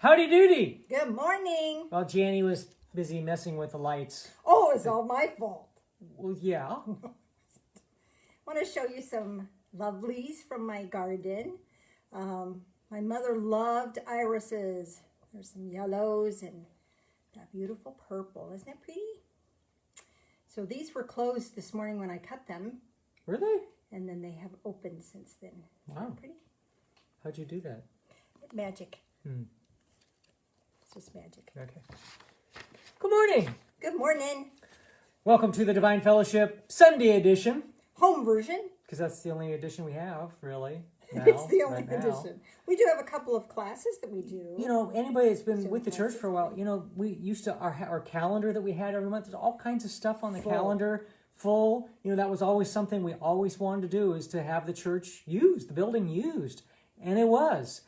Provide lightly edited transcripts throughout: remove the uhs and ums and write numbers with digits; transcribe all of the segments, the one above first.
Howdy doody! Good morning. Well, Janie was busy messing with the lights. Oh, it's all my fault. Well, yeah. I want to show you some lovelies from my garden. My mother loved irises. There's some yellows and that beautiful purple. Isn't that pretty? So these were closed this morning when I cut them. Were they? And then they have opened since then. Isn't Wow. that pretty? How'd you do that? Magic. It's just magic. Okay. Good morning. Good morning. Welcome to the Divine Fellowship Sunday edition. Home version. Because that's the only edition we have, really. Now, It's the only right now. edition. We do have a couple of classes that we do. You know, anybody that's been Zoom with the church classes. for a while, you know, we used to, our calendar that we had every month, there's all kinds of stuff on the Full. calendar, full. You know, that was always something we always wanted to do, is to have the church used, the building used. And it was,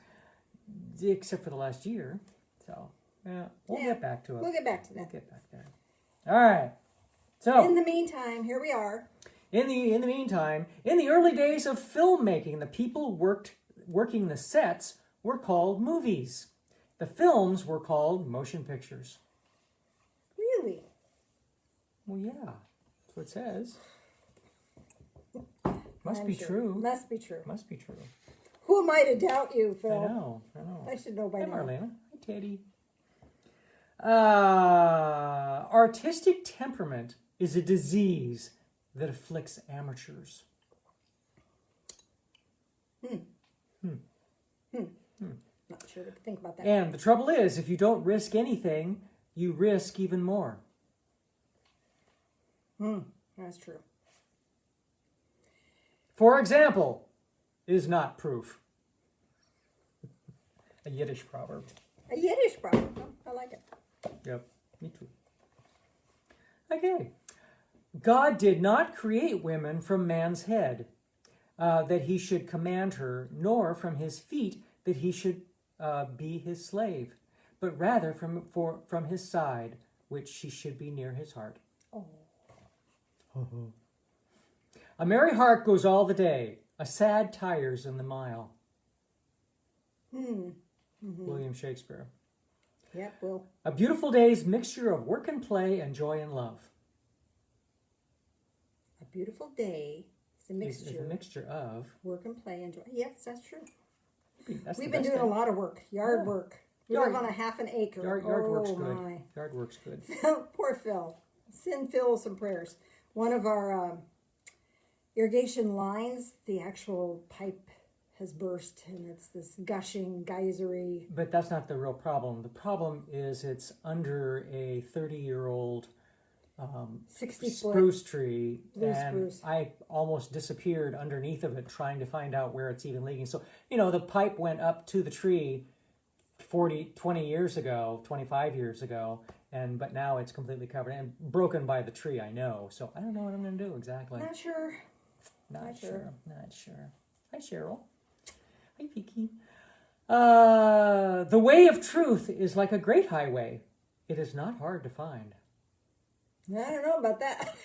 except for the last year. So, yeah, we'll get back to it. We'll get back to We'll that. get back there. All right. So, In the meantime, here we are. in the meantime, in the early days of filmmaking, the people working the sets were called movies. The films were called motion pictures. Really? Well, yeah, that's what it says. Must I'm be sure. true. Must be true. Must be true. Who am I to doubt you, Phil? I know. I should know by Hi, now. Marlena. Hi, Teddy. Artistic temperament is a disease that afflicts amateurs. Not sure what to think about that. And the trouble is, if you don't risk anything, you risk even more. That's true. For example, is not proof. A Yiddish proverb. A Yiddish proverb. Oh, I like it. Yep, me too. Okay. God did not create women from man's head, that he should command her, nor from his feet, that he should be his slave, but rather from his side, which she should be near his heart. Oh. A merry heart goes all the day, a sad tires in the mile. William Shakespeare. Yep, well, A beautiful day's mixture of work and play and joy and love. a beautiful day is a Is mixture. a mixture of. Work and play and joy. Yes, that's true. That's We've the been best doing a thing. lot of work. Yard work. We Yard- live on a half an acre. Yard work's Oh, good. my. Yard work's good. Poor Phil. Send Phil some prayers. One of our irrigation lines, the actual pipe has burst, and it's this gushing, geysery. But that's not the real problem. The problem is it's under a 30-year-old 60-foot. spruce tree, Blue and spruce. I almost disappeared underneath of it trying to find out where it's even leaking. So, you know, the pipe went up to the tree 20 years ago, 25 years ago, but now it's completely covered and broken by the tree, I know. So I don't know what I'm going to do exactly. Not sure. Not sure. sure. Hi, Cheryl. Hi, Vicky. The way of truth is like a great highway. It is not hard to find. I don't know about that.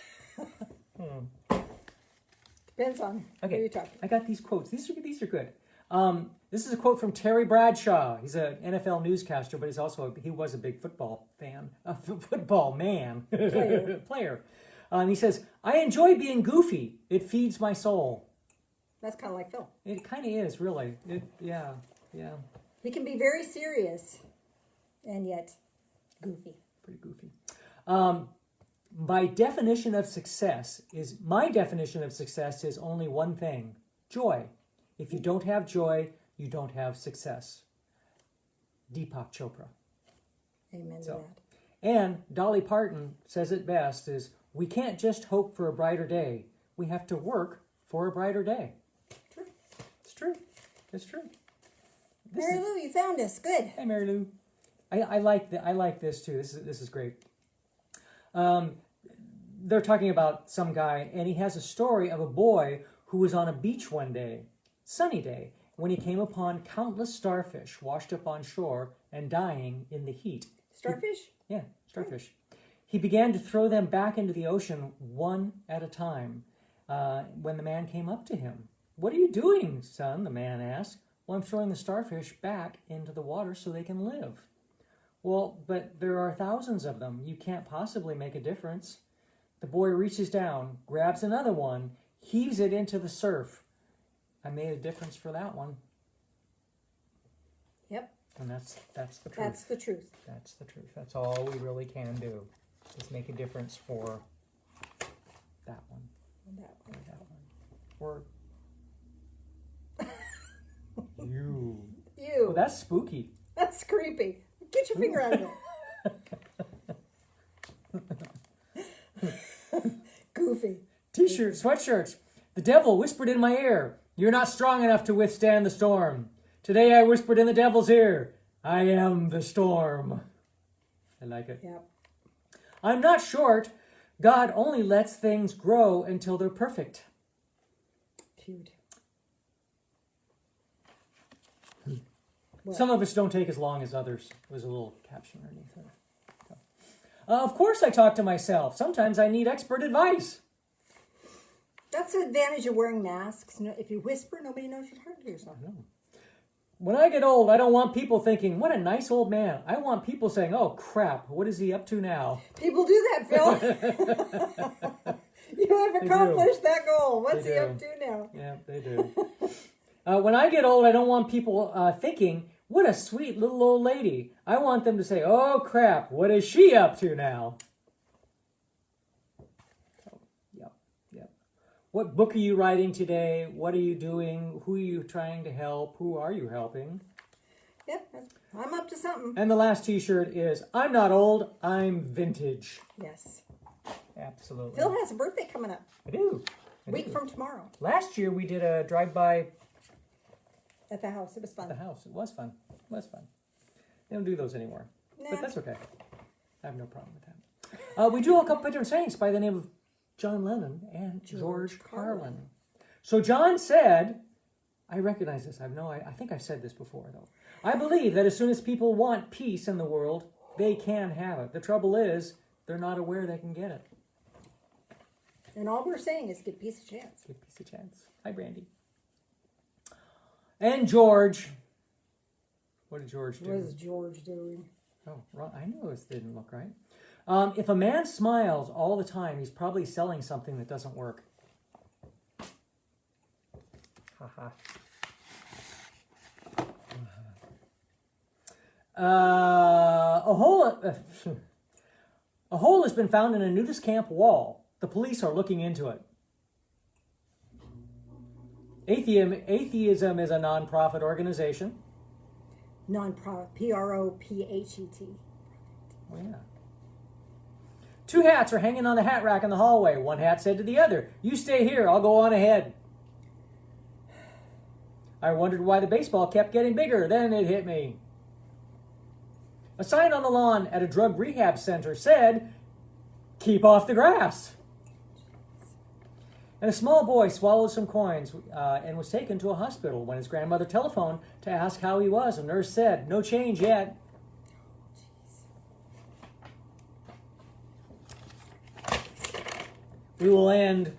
Depends on who Okay, you're talking. I got these quotes. These are good. This is a quote from Terry Bradshaw. He's an NFL newscaster, but he was a big football fan, a football man, player. He says, "I enjoy being goofy. It feeds my soul." That's kind of like Phil. It kind of is, really. Yeah. He can be very serious and yet goofy. Pretty goofy. My definition of success is only one thing: joy. If you don't have joy, you don't have success. Deepak Chopra. Amen So- to that. And Dolly Parton says it best: is we can't just hope for a brighter day. We have to work for a brighter day. True. It's true. It's true. This Mary is- Lou, you found us. Good. Hey, Mary Lou. I like this too. This is great. They're talking about some guy, and he has a story of a boy who was on a beach one day, sunny day, when he came upon countless starfish washed up on shore and dying in the heat. Starfish? Yeah, starfish. He began to throw them back into the ocean one at a time when the man came up to him. "What are you doing, son?" the man asked. Well, I'm throwing the starfish back into the water so they can live. Well, but there are thousands of them. You can't possibly make a difference. The boy reaches down, grabs another one, heaves it into the surf. I made a difference for that one. Yep. And that's the truth. That's the truth. That's the truth. That's all we really can do. Is make a difference for that one. That one. Or that one. Or you. You. Well, that's spooky. That's creepy. Get your finger out of there. Goofy. T-shirts, sweatshirts. The devil whispered in my ear, "You're not strong enough to withstand the storm." Today I whispered in the devil's ear, "I am the storm." I like it. Yep. I'm not short. God only lets things grow until they're perfect. Cute. Some of us don't take as long as others. There's a little caption underneath it. Of course I talk to myself. Sometimes I need expert advice. That's the advantage of wearing masks. If you whisper, nobody knows you're talking to yourself. When I get old, I don't want people thinking, "What a nice old man." I want people saying, "Oh, crap, what is he up to now?" People do that, Phil. You have accomplished that goal. What's he up to now? Yeah, they do. When I get old, I don't want people thinking, "What a sweet little old lady." I want them to say, "Oh, crap, what is she up to now?" Yep. What book are you writing today? What are you doing? Who are you trying to help? Who are you helping? Yep, I'm up to something. And the last T-shirt is, "I'm not old, I'm vintage." Yes. Absolutely. Phil has a birthday coming up. I do. A week from tomorrow. Last year we did a drive-by At the house. It was at fun. the house. It was fun. They don't do those anymore. Nah. But that's okay. I have no problem with that. We do a couple patron saints by the name of John Lennon and George Carlin. So John said, I recognize this. I think I've said this before, though. "I believe that as soon as people want peace in the world, they can have it. The trouble is, they're not aware they can get it." And all we're saying is give peace a chance. Give peace a chance. Hi, Brandy. And George. What did George do? What is George doing? Oh, wrong. I knew it didn't look right. If a man smiles all the time, he's probably selling something that doesn't work. Haha. A hole has been found in a nudist camp wall. The police are looking into it. Atheism is a non-profit organization. Non-profit. Prophet. Oh, yeah. Two hats are hanging on the hat rack in the hallway. One hat said to the other, "You stay here, I'll go on ahead." I wondered why the baseball kept getting bigger. Then it hit me. A sign on the lawn at a drug rehab center said, "Keep off the grass." And a small boy swallowed some coins and was taken to a hospital. When his grandmother telephoned to ask how he was, a nurse said, "No change yet." We will end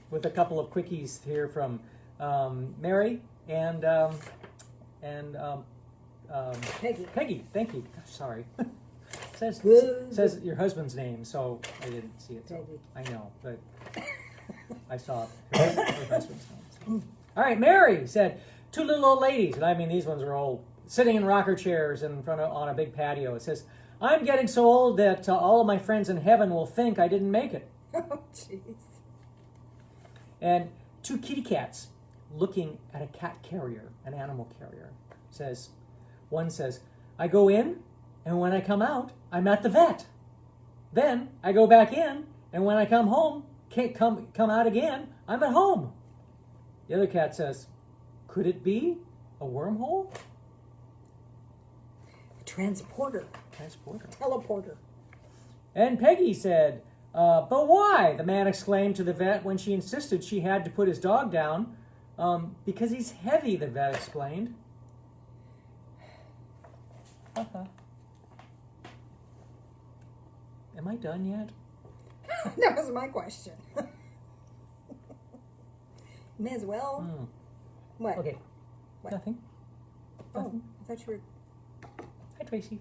with a couple of quickies here from Mary and Peggy. Peggy, thank you. Gosh, sorry. says your husband's name, so I didn't see it. So Peggy. I know, but I saw her husband's name. So. All right, Mary said, "Two little old ladies," and I mean these ones are old, sitting in rocker chairs on a big patio. It says, "I'm getting so old that all of my friends in heaven will think I didn't make it." Oh, jeez. And two kitty cats looking at a cat carrier, an animal carrier. One says, "I go in, and when I come out, I'm at the vet. Then I go back in, and when I come home, can't come out again, I'm at home." The other cat says, "Could it be a wormhole?" Transporter. Teleporter. And Peggy said, "But why?" the man exclaimed to the vet when she insisted she had to put his dog down. "Because he's heavy," the vet explained. Am I done yet? That was my question. May as well. Mm. What? Okay. What? Nothing. Oh, I thought you were... Hi, Tracy.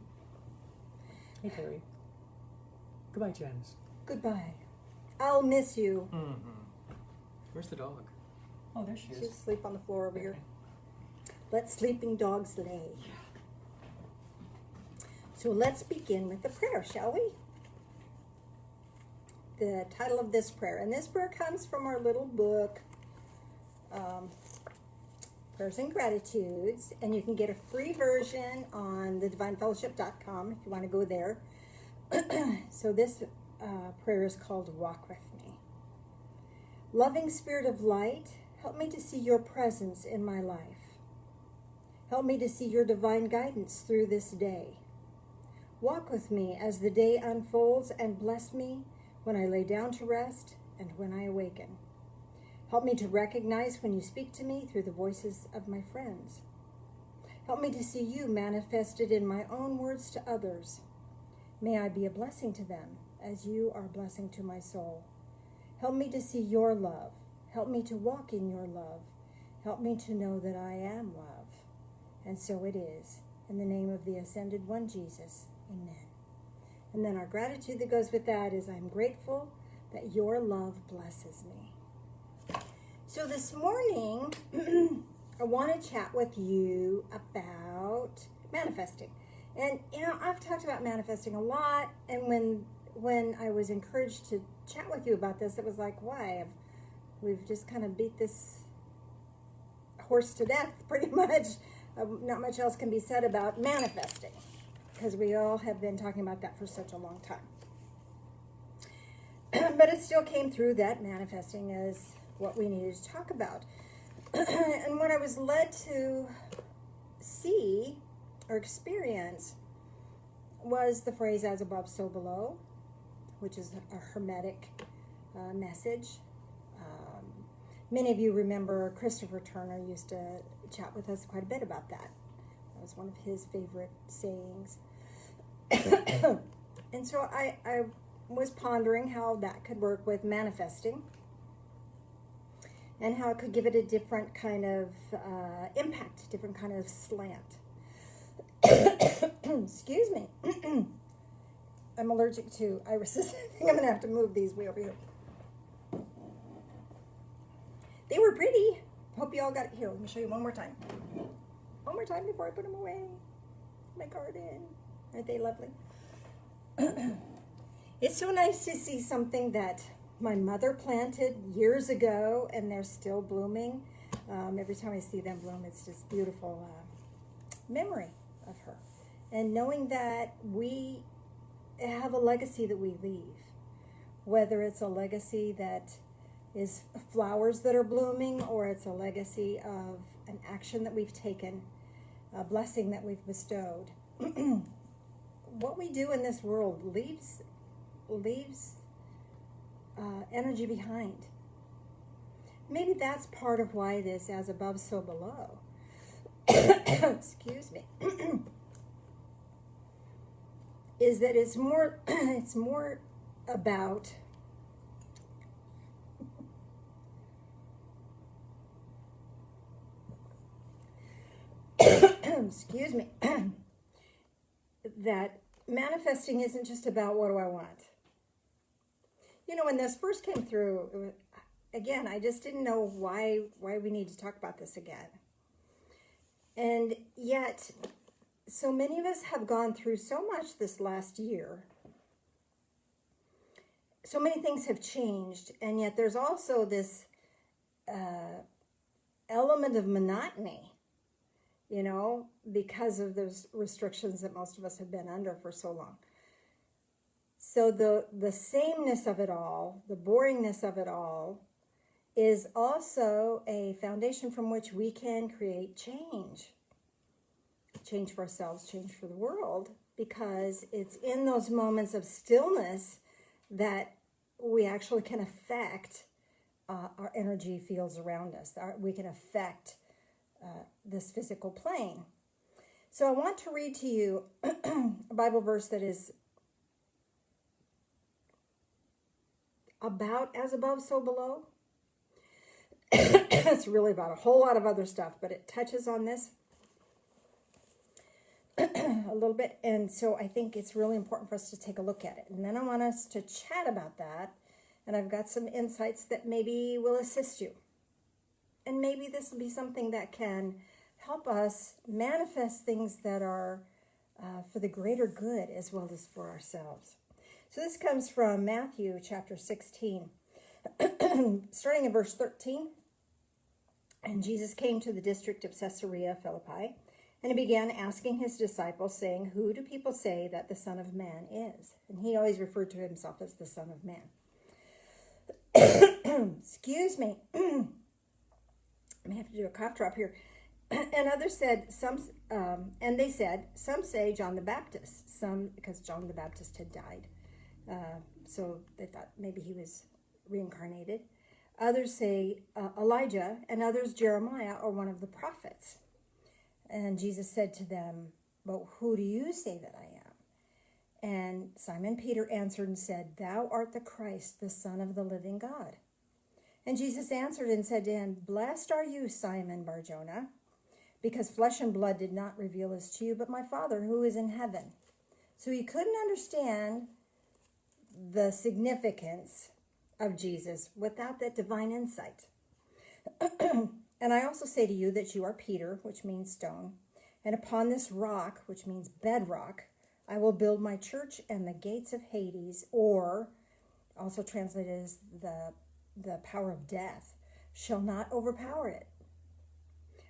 Hey, Terry. Goodbye, Janice. Goodbye. I'll miss you. Where's the dog? Oh, there she is. She's asleep on the floor over here. Let sleeping dogs lay. So let's begin with the prayer, shall we? The title of this prayer. And this prayer comes from our little book, Prayers and Gratitudes. And you can get a free version on thedivinefellowship.com if you want to go there. So this prayer is called Walk With Me. Loving Spirit of Light, help me to see your presence in my life. Help me to see your divine guidance through this day. Walk with me as the day unfolds and bless me when I lay down to rest and when I awaken. Help me to recognize when you speak to me through the voices of my friends. Help me to see you manifested in my own words to others. May I be a blessing to them as you are a blessing to my soul. Help me to see your love. Help me to walk in your love. Help me to know that I am love. And so it is. In the name of the Ascended One, Jesus. Amen. And then our gratitude that goes with that is I'm grateful that your love blesses me. So this morning, I want to chat with you about manifesting. And, I've talked about manifesting a lot. And when I was encouraged to chat with you about this, it was like, why? We've just kind of beat this horse to death, pretty much. Not much else can be said about manifesting, because we all have been talking about that for such a long time. But it still came through that manifesting is what we needed to talk about. And what I was led to see or experience was the phrase as above, so below, which is a Hermetic message. Many of you remember Christopher Turner used to chat with us quite a bit about that. That was one of his favorite sayings. And so I was pondering how that could work with manifesting and how it could give it a different kind of impact, different kind of slant. Excuse me. I'm allergic to irises. I think I'm going to have to move these way over here. They were pretty. Hope you all got it. Here, let me show you one more time. One more time before I put them away. My garden. Aren't they lovely? It's so nice to see something that my mother planted years ago and they're still blooming. Every time I see them bloom, it's just beautiful memory of her. And knowing that we have a legacy that we leave, whether it's a legacy that is flowers that are blooming or it's a legacy of an action that we've taken, a blessing that we've bestowed. What we do in this world leaves energy behind. Maybe that's part of why it is as above, so below. Excuse me. Is that it's more about excuse me, that manifesting isn't just about what do I want. When this first came through, again, I just didn't know why we need to talk about this again. And yet, so many of us have gone through so much this last year. So many things have changed, and yet there's also this element of monotony, because of those restrictions that most of us have been under for so long. So the sameness of it all, the boringness of it all, is also a foundation from which we can create change. Change for ourselves, change for the world, because it's in those moments of stillness that we actually can affect our energy fields around us. We can affect this physical plane. So I want to read to you a Bible verse that is about as above, so below. It's really about a whole lot of other stuff, but it touches on this. a little bit. And so I think it's really important for us to take a look at it. And then I want us to chat about that. And I've got some insights that maybe will assist you. And maybe this will be something that can help us manifest things that are for the greater good as well as for ourselves. So this comes from Matthew chapter 16, starting in verse 13. And Jesus came to the district of Caesarea Philippi, and he began asking his disciples, saying, "Who do people say that the Son of Man is?" And he always referred to himself as the Son of Man. Excuse me. I may have to do a cough drop here. And others said, and they said, some say John the Baptist, some because John the Baptist had died. So they thought maybe he was reincarnated. Others say Elijah, and others Jeremiah or one of the prophets. And Jesus said to them, "But who do you say that I am?" And Simon Peter answered and said, "Thou art the Christ, the Son of the living God." And Jesus answered and said to him, "Blessed are you, Simon Bar-Jonah, because flesh and blood did not reveal this to you, but my Father who is in heaven." So he couldn't understand the significance of Jesus without that divine insight. "And I also say to you that you are Peter," which means stone, "and upon this rock," which means bedrock, "I will build my church, and the gates of Hades," or also translated as the power of death, "shall not overpower it.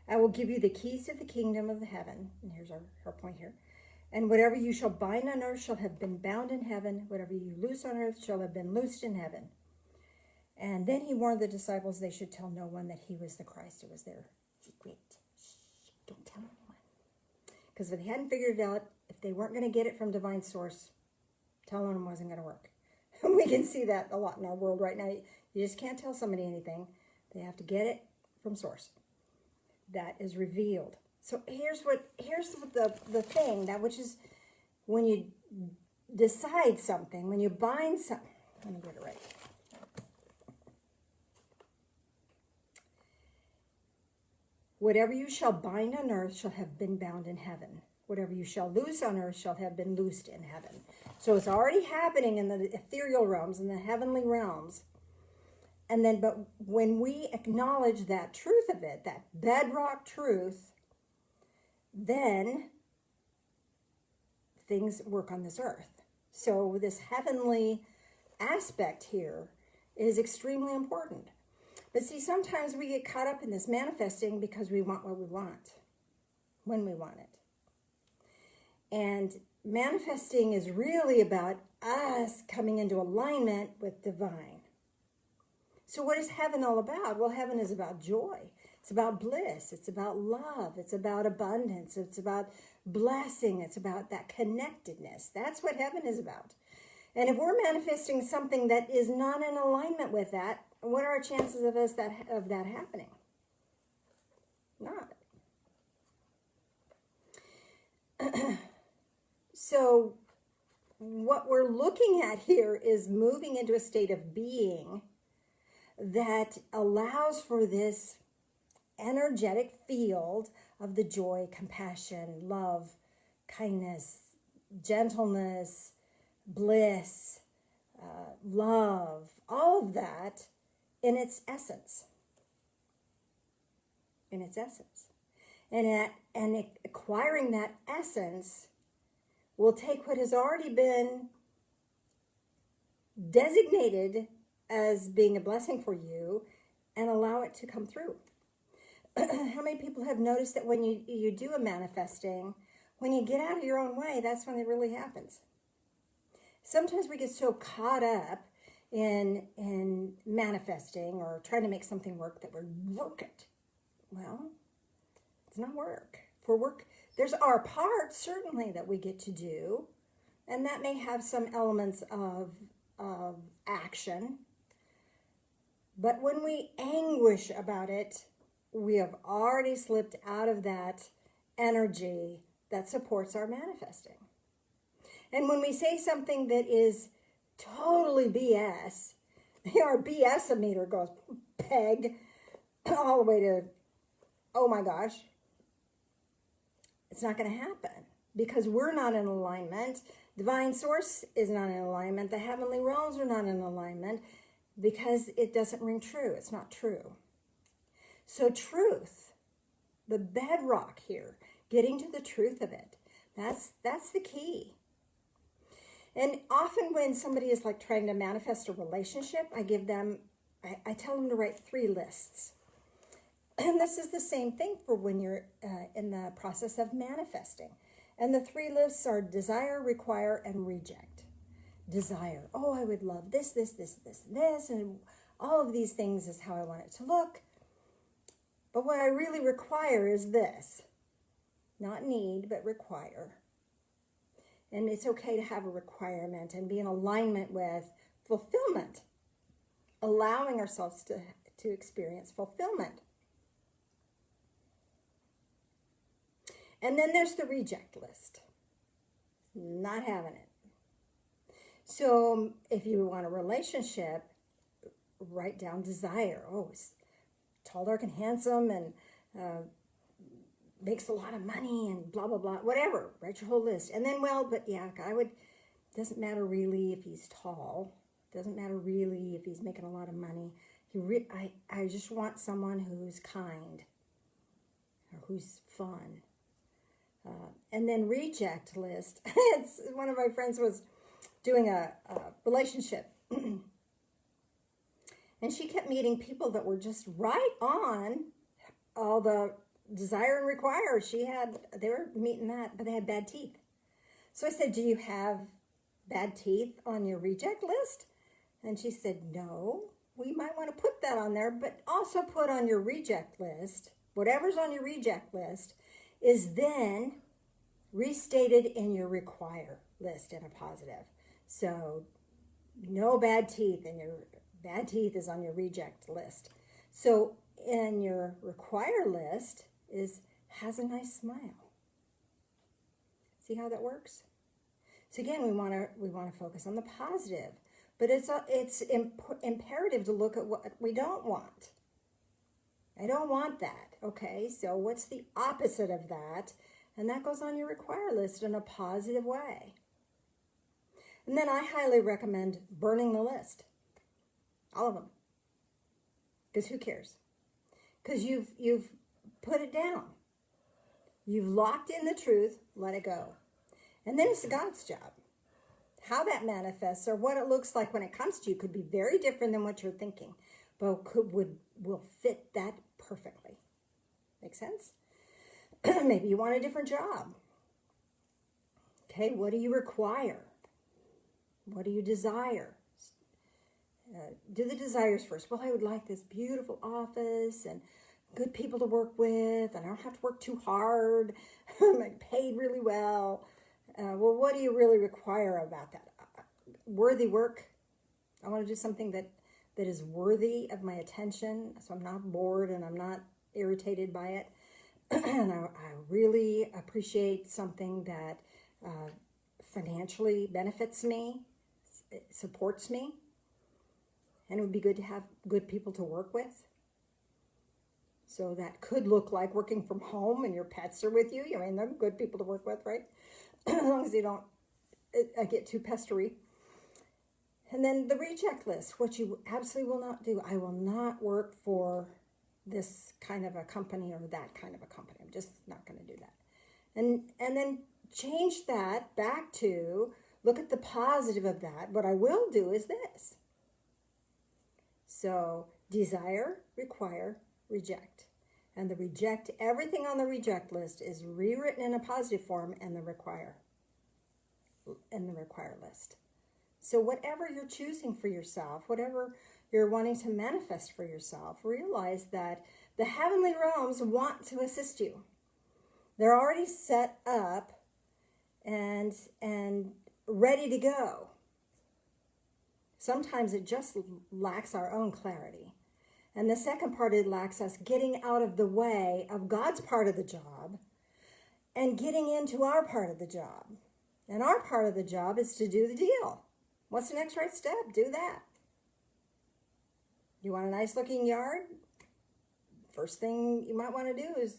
I will give you the keys to the kingdom of heaven." And here's our point here. "And whatever you shall bind on earth shall have been bound in heaven. Whatever you loose on earth shall have been loosed in heaven." And then he warned the disciples they should tell no one that he was the Christ. It was their secret. Shh, don't tell anyone. Because if they hadn't figured it out, if they weren't going to get it from divine source, telling them wasn't going to work. And we can see that a lot in our world right now. You just can't tell somebody anything. They have to get it from source. That is revealed. So here's the thing, that which is when you decide something, when you bind something. Let me get it right. "Whatever you shall bind on earth shall have been bound in heaven. Whatever you shall loose on earth shall have been loosed in heaven." So it's already happening in the ethereal realms, in the heavenly realms. And then, but when we acknowledge that truth of it, that bedrock truth, then things work on this earth. So this heavenly aspect here is extremely important. But see, sometimes we get caught up in this manifesting because we want what we want, when we want it. And manifesting is really about us coming into alignment with divine. So what is heaven all about? Well, heaven is about joy. It's about bliss. It's about love. It's about abundance. It's about blessing. It's about that connectedness. That's what heaven is about. And if we're manifesting something that is not in alignment with that, what are our chances of that happening? Not. So what we're looking at here is moving into a state of being that allows for this energetic field of the joy, compassion, love, kindness, gentleness, bliss, love, all of that in its essence. In its essence. And acquiring that essence will take what has already been designated as being a blessing for you and allow it to come through. How many people have noticed that when you do a manifesting, when you get out of your own way, that's when it really happens? Sometimes we get so caught up in manifesting or trying to make something work that we work it. Well, it's not work. For work, there's our part, certainly, that we get to do, and that may have some elements of action. But when we anguish about it, we have already slipped out of that energy that supports our manifesting. And when we say something that is totally BS, our BS-o-meter goes peg all the way to, oh my gosh, it's not going to happen. because we're not in alignment. Divine source is not in alignment. The heavenly realms are not in alignment because it doesn't ring true. It's not true. So truth, the bedrock here, getting to the truth of it, that's the key. And often when somebody is like trying to manifest a relationship, I tell them to write 3 lists. And this is the same thing for when you're in the process of manifesting. And the 3 lists are desire, require, and reject. Desire. Oh, I would love this, this, this, this, and this. And all of these things is how I want it to look. But what I really require is this. Not need, but require. And it's okay to have a requirement and be in alignment with fulfillment. Allowing ourselves to experience fulfillment. And then there's the reject list. Not having it. So if you want a relationship, write down desire. Oh, he's tall, dark, and handsome, and makes a lot of money, and blah, blah, blah. Whatever. Write your whole list. And then, doesn't matter really if he's tall. Doesn't matter really if he's making a lot of money. I just want someone who's kind or who's fun. And then reject list. It's one of my friends was doing a relationship. And she kept meeting people that were just right on all the desire and require. They were meeting that, but they had bad teeth. So I said, do you have bad teeth on your reject list? And she said, no. Well, you might want to put that on there, but also put on your reject list, whatever's on your reject list, is then restated in your require list in a positive. So no bad teeth, and your bad teeth is on your reject list. So in your require list has a nice smile. See how that works? So again, we want to focus on the positive, but it's imperative to look at what we don't want. I don't want that. Okay, so what's the opposite of that? And that goes on your require list in a positive way. And then I highly recommend burning the list. All of them. Because who cares? Because you've put it down. You've locked in the truth, let it go. And then it's God's job. How that manifests or what it looks like when it comes to you could be very different than what you're thinking, but will fit that perfectly. Make sense? Maybe you want a different job. Okay, what do you require? What do you desire? Do the desires first. Well, I would like this beautiful office and good people to work with, and I don't have to work too hard. I'm paid really well. Well, what do you really require about that? Worthy work. I want to do something that is worthy of my attention, so I'm not bored and I'm not irritated by it. And I really appreciate something that financially benefits me, supports me, and it would be good to have good people to work with. So that could look like working from home and your pets are with you. I mean, they're good people to work with, right? As long as they don't get too pestery. And then the reject list, what you absolutely will not do. I will not work for this kind of a company or that kind of a company. I'm just not going to do that. And then change that back to look at the positive of that. What I will do is this. So desire, require, reject. And the reject, everything on the reject list is rewritten in a positive form in the require list. So whatever you're choosing for yourself, whatever you're wanting to manifest for yourself, realize that the heavenly realms want to assist you. They're already set up and ready to go. Sometimes it just lacks our own clarity. And the second part, it lacks us getting out of the way of God's part of the job and getting into our part of the job. And our part of the job is to do the deal. What's the next right step? Do that. You want a nice looking yard? First thing you might want to do is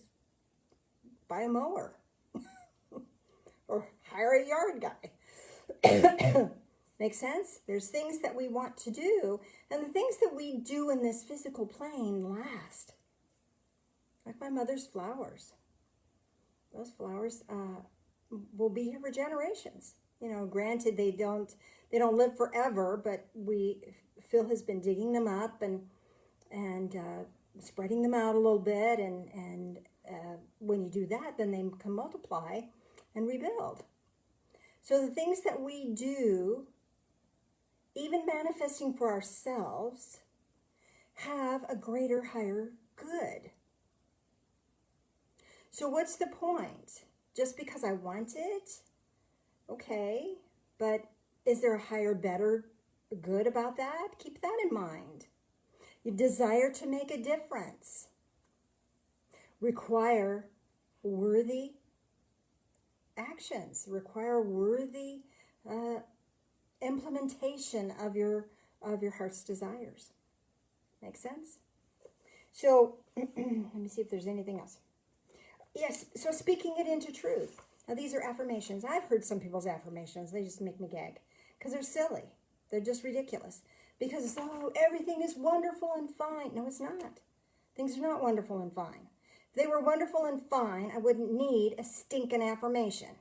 buy a mower. or hire a yard guy. Make sense? There's things that we want to do, and the things that we do in this physical plane last. Like my mother's flowers. Those flowers will be here for generations. You know, granted they don't live forever, but Phil has been digging them up and spreading them out a little bit, and when you do that, then they can multiply and rebuild. So the things that we do, even manifesting for ourselves, have a greater, higher good. So what's the point? Just because I want it? Okay, but is there a higher, better good about that? Keep that in mind. You desire to make a difference. Require worthy actions. Require worthy implementation of your heart's desires. Make sense? So let me see if there's anything else. Yes, so speaking it into truth. Now these are affirmations. I've heard some people's affirmations. They just make me gag because they're silly. They're just ridiculous. Because, oh, everything is wonderful and fine. No, it's not. Things are not wonderful and fine. If they were wonderful and fine, I wouldn't need a stinking affirmation.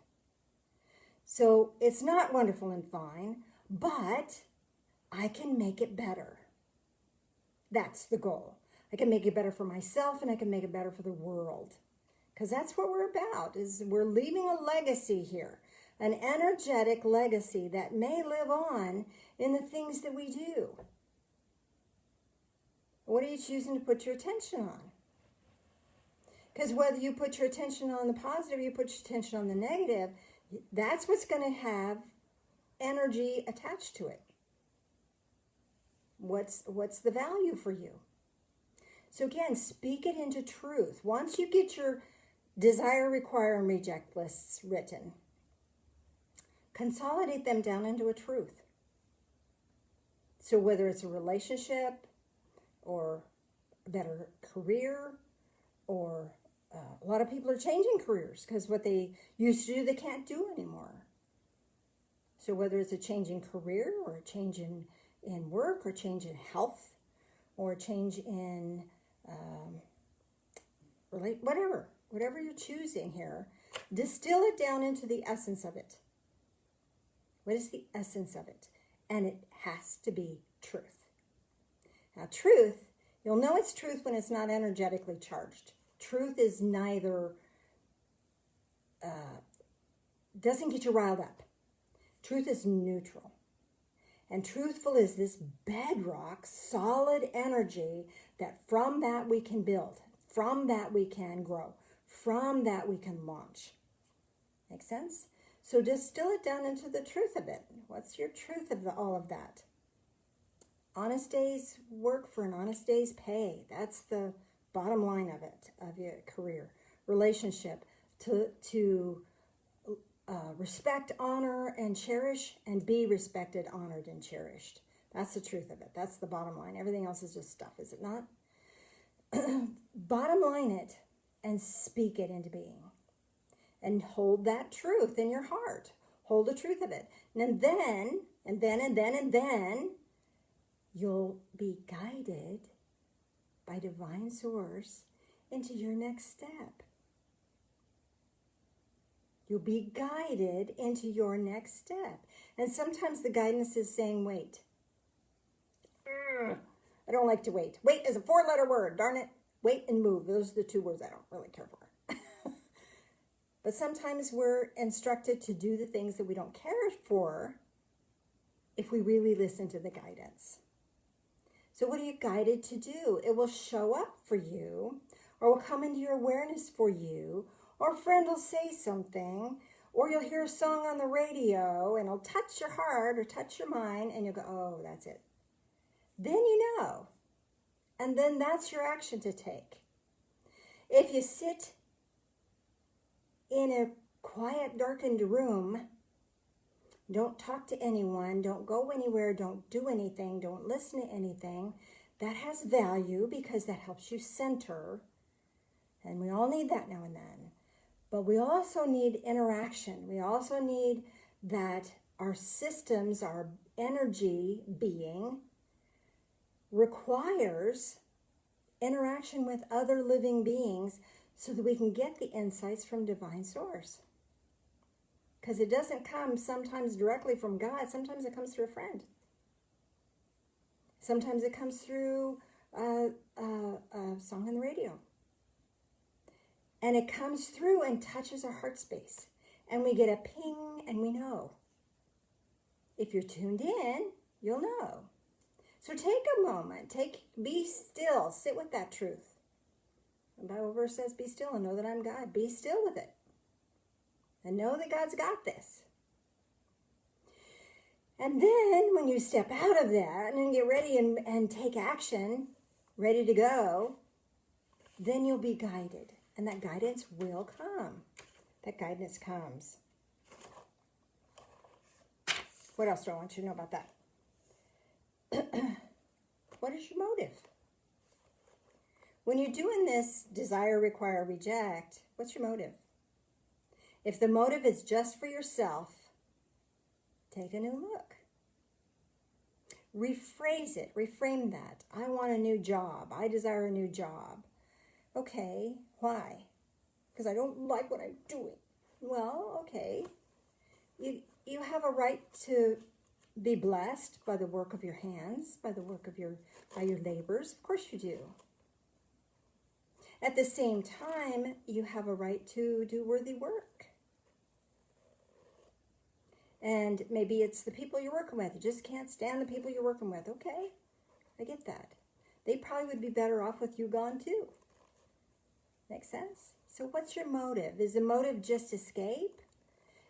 So it's not wonderful and fine, but I can make it better. That's the goal. I can make it better for myself, and I can make it better for the world. Because that's what we're about, is we're leaving a legacy here. An energetic legacy that may live on in the things that we do. What are you choosing to put your attention on? Because whether you put your attention on the positive or you put your attention on the negative, that's what's going to have energy attached to it. What's the value for you? So again, speak it into truth. Once you get your desire, require, and reject lists written, consolidate them down into a truth. So whether it's a relationship or a better career, or a lot of people are changing careers because what they used to do, they can't do anymore. So whether it's a change in career or a change in work or change in health or a change in whatever you're choosing here, distill it down into the essence of it. What is the essence of it? And it has to be truth. Now, truth, you'll know it's truth when it's not energetically charged. Truth is neither, doesn't get you riled up. Truth is neutral. And truthful is this bedrock, solid energy that from that we can build, from that we can grow, from that we can launch. Make sense? So distill it down into the truth of it. What's your truth of all of that? Honest days work for an honest day's pay. That's the bottom line of it, of your career. Relationship, to respect, honor, and cherish, and be respected, honored, and cherished. That's the truth of it. That's the bottom line. Everything else is just stuff, is it not? Bottom line it and speak it into being. And hold that truth in your heart. Hold the truth of it. And then, you'll be guided by divine source into your next step. You'll be guided into your next step. And sometimes the guidance is saying, wait. I don't like to wait. Wait is a 4-letter word, darn it. Wait and move. Those are the 2 words I don't really care for. But sometimes we're instructed to do the things that we don't care for if we really listen to the guidance. So what are you guided to do? It will show up for you, or will come into your awareness for you, or a friend will say something, or you'll hear a song on the radio and it'll touch your heart or touch your mind and you'll go, oh, that's it. Then you know. And then that's your action to take. If you sit in a quiet, darkened room, don't talk to anyone, don't go anywhere, don't do anything, don't listen to anything, that has value because that helps you center. And we all need that now and then. But we also need interaction. We also need that our systems, our energy being requires interaction with other living beings so that we can get the insights from divine source. Because it doesn't come sometimes directly from God. Sometimes it comes through a friend. Sometimes it comes through a song on the radio. And it comes through and touches our heart space. And we get a ping and we know. If you're tuned in, you'll know. So take a moment. Be still. Sit with that truth. The Bible verse says, be still and know that I'm God. Be still with it. And know that God's got this. And then when you step out of that and get ready and take action, ready to go, then you'll be guided. And that guidance will come. That guidance comes. What else do I want you to know about that? What is your motive? When you're doing this desire, require, reject, what's your motive? If the motive is just for yourself, take a new look. Rephrase it. Reframe that. I want a new job. I desire a new job. Okay, why? Because I don't like what I'm doing. Well, okay. You have a right to be blessed by the work of your hands, by your labors. Of course you do. At the same time, you have a right to do worthy work. And maybe it's the people you're working with. You just can't stand the people you're working with. Okay, I get that. They probably would be better off with you gone too. Make sense? So what's your motive? Is the motive just escape?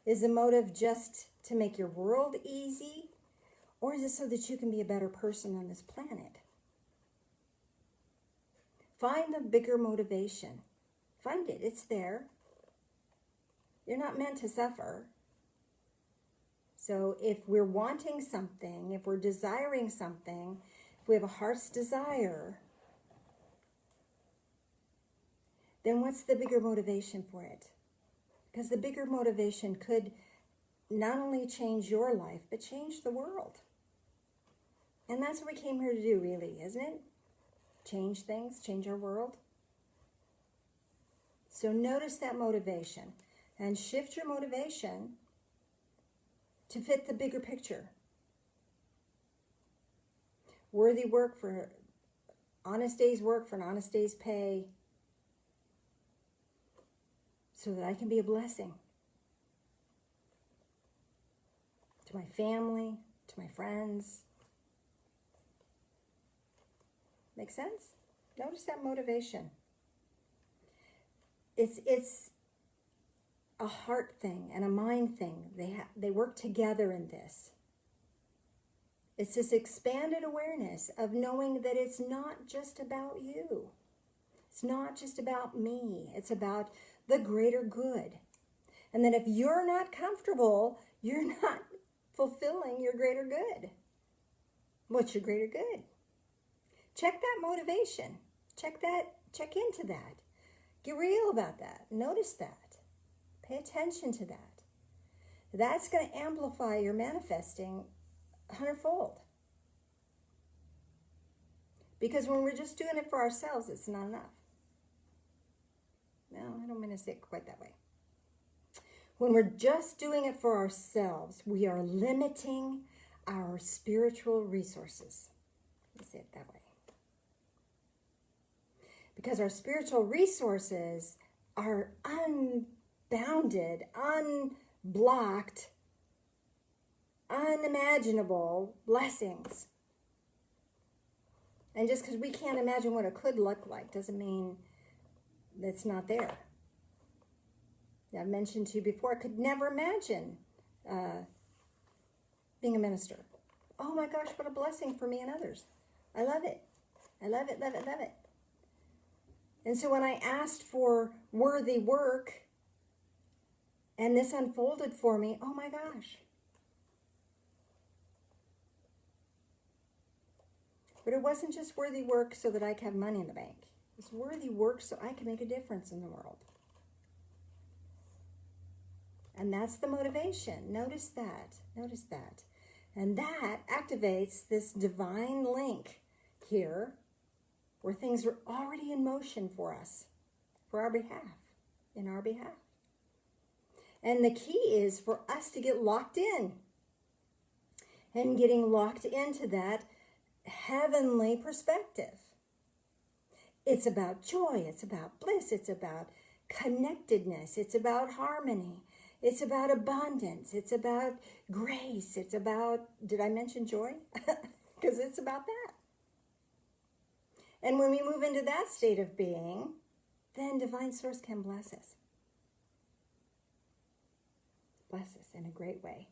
Is the motive just to make your world easy? Or is it so that you can be a better person on this planet? Find the bigger motivation. Find it. It's there. You're not meant to suffer. So if we're wanting something, if we're desiring something, if we have a heart's desire, then what's the bigger motivation for it? Because the bigger motivation could not only change your life, but change the world. And that's what we came here to do, really, isn't it? Change things, change our world. So notice that motivation and shift your motivation to fit the bigger picture. Worthy work for honest day's work for an honest day's pay, so that I can be a blessing to my family, to my friends. Make sense? Notice that motivation. It's a heart thing and a mind thing. They work together in this. It's this expanded awareness of knowing that it's not just about you. It's not just about me. It's about the greater good. And that if you're not comfortable, you're not fulfilling your greater good. What's your greater good? Check that motivation. Check into that. Get real about that. Notice that. Pay attention to that. That's going to amplify your manifesting 100-fold. Because when we're just doing it for ourselves, it's not enough. No, I don't mean to say it quite that way. When we're just doing it for ourselves, we are limiting our spiritual resources. Let me say it that way. Because our spiritual resources are unbounded, unblocked, unimaginable blessings. And just because we can't imagine what it could look like doesn't mean that's not there. I've mentioned to you before, I could never imagine being a minister. Oh my gosh, what a blessing for me and others. I love it. I love it, love it, love it. And so when I asked for worthy work and this unfolded for me, oh my gosh. But it wasn't just worthy work so that I could have money in the bank. It's worthy work so I can make a difference in the world. And that's the motivation. Notice that. Notice that. And that activates this divine link here where things are already in motion for us, for our behalf, in our behalf. And the key is for us to get locked in. And getting locked into that heavenly perspective. It's about joy. It's about bliss. It's about connectedness. It's about harmony. It's about abundance. It's about grace. It's about, did I mention joy? Because it's about that. And when we move into that state of being, then Divine Source can bless us. Bless us in a great way.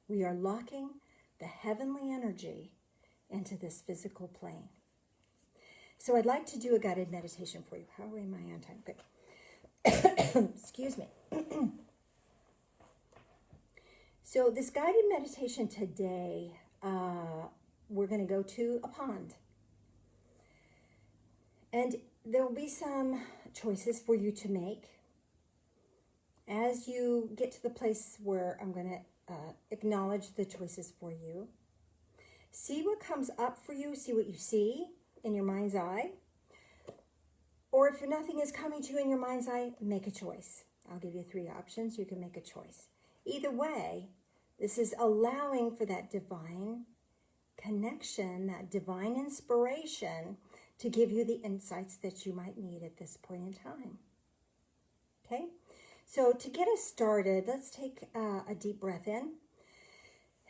We are locking the heavenly energy into this physical plane. So I'd like to do a guided meditation for you. How am I on time? Good. Excuse me. So this guided meditation today, we're going to go to a pond. And there will be some choices for you to make. As you get to the place where I'm going to acknowledge the choices for you, see what comes up for you, see what you see in your mind's eye. Or if nothing is coming to you in your mind's eye, make a choice. I'll give you 3 options. You can make a choice. Either way, this is allowing for that divine connection, that divine inspiration to give you the insights that you might need at this point in time. Okay? So to get us started, let's take a deep breath in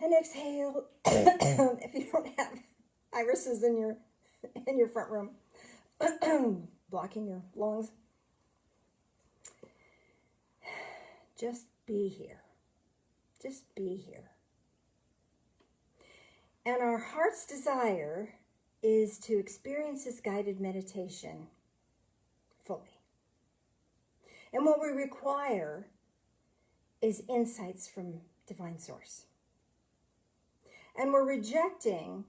and exhale. If you don't have irises in your front room, blocking your lungs, just be here. Just be here. And our heart's desire is to experience this guided meditation fully. And what we require is insights from Divine Source. And we're rejecting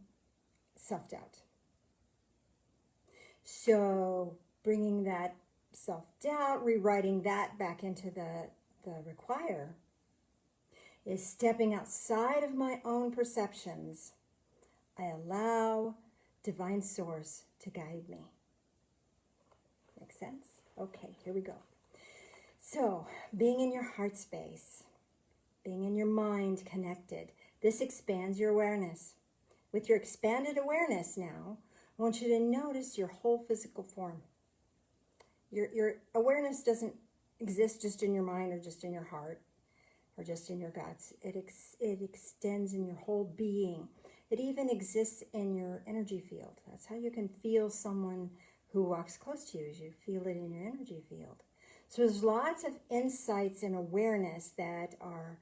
self-doubt. So bringing that self-doubt, rewriting that back into the require, is stepping outside of my own perceptions. I allow Divine Source to guide me. Make sense? Okay, here we go. So, being in your heart space, being in your mind connected, this expands your awareness. With your expanded awareness now, I want you to notice your whole physical form. Your awareness doesn't exist just in your mind or just in your heart or just in your guts. It extends in your whole being. It even exists in your energy field. That's how you can feel someone who walks close to you, is you feel it in your energy field. So there's lots of insights and awareness that are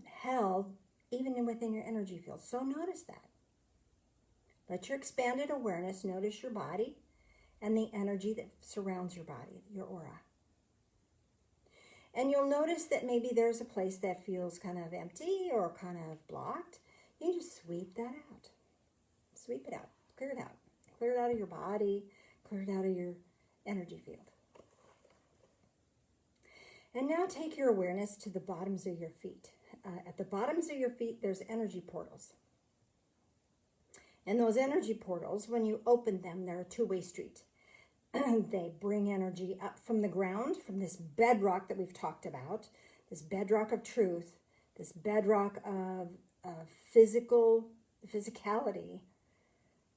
held even within your energy field. So notice that. Let your expanded awareness notice your body and the energy that surrounds your body, your aura. And you'll notice that maybe there's a place that feels kind of empty or kind of blocked. You can just sweep that out. Sweep it out. Clear it out. Clear it out of your body. Clear it out of your energy field. And now take your awareness to the bottoms of your feet. At the bottoms of your feet, there's energy portals. And those energy portals, when you open them, they're a two-way street. They bring energy up from the ground, from this bedrock that we've talked about, this bedrock of truth, this bedrock of physicality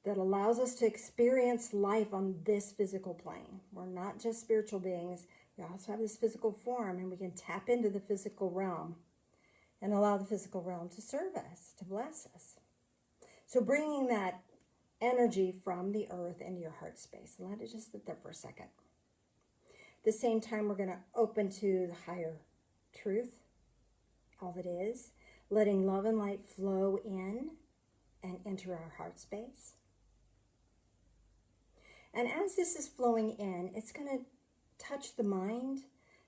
that allows us to experience life on this physical plane. We're not just spiritual beings. We also have this physical form, and we can tap into the physical realm and allow the physical realm to serve us, to bless us. So bringing that energy from the earth into your heart space. And let it just sit there for a second. At the same time, we're going to open to the higher truth, all that is, letting love and light flow in and enter our heart space. And as this is flowing in, it's going to touch the mind,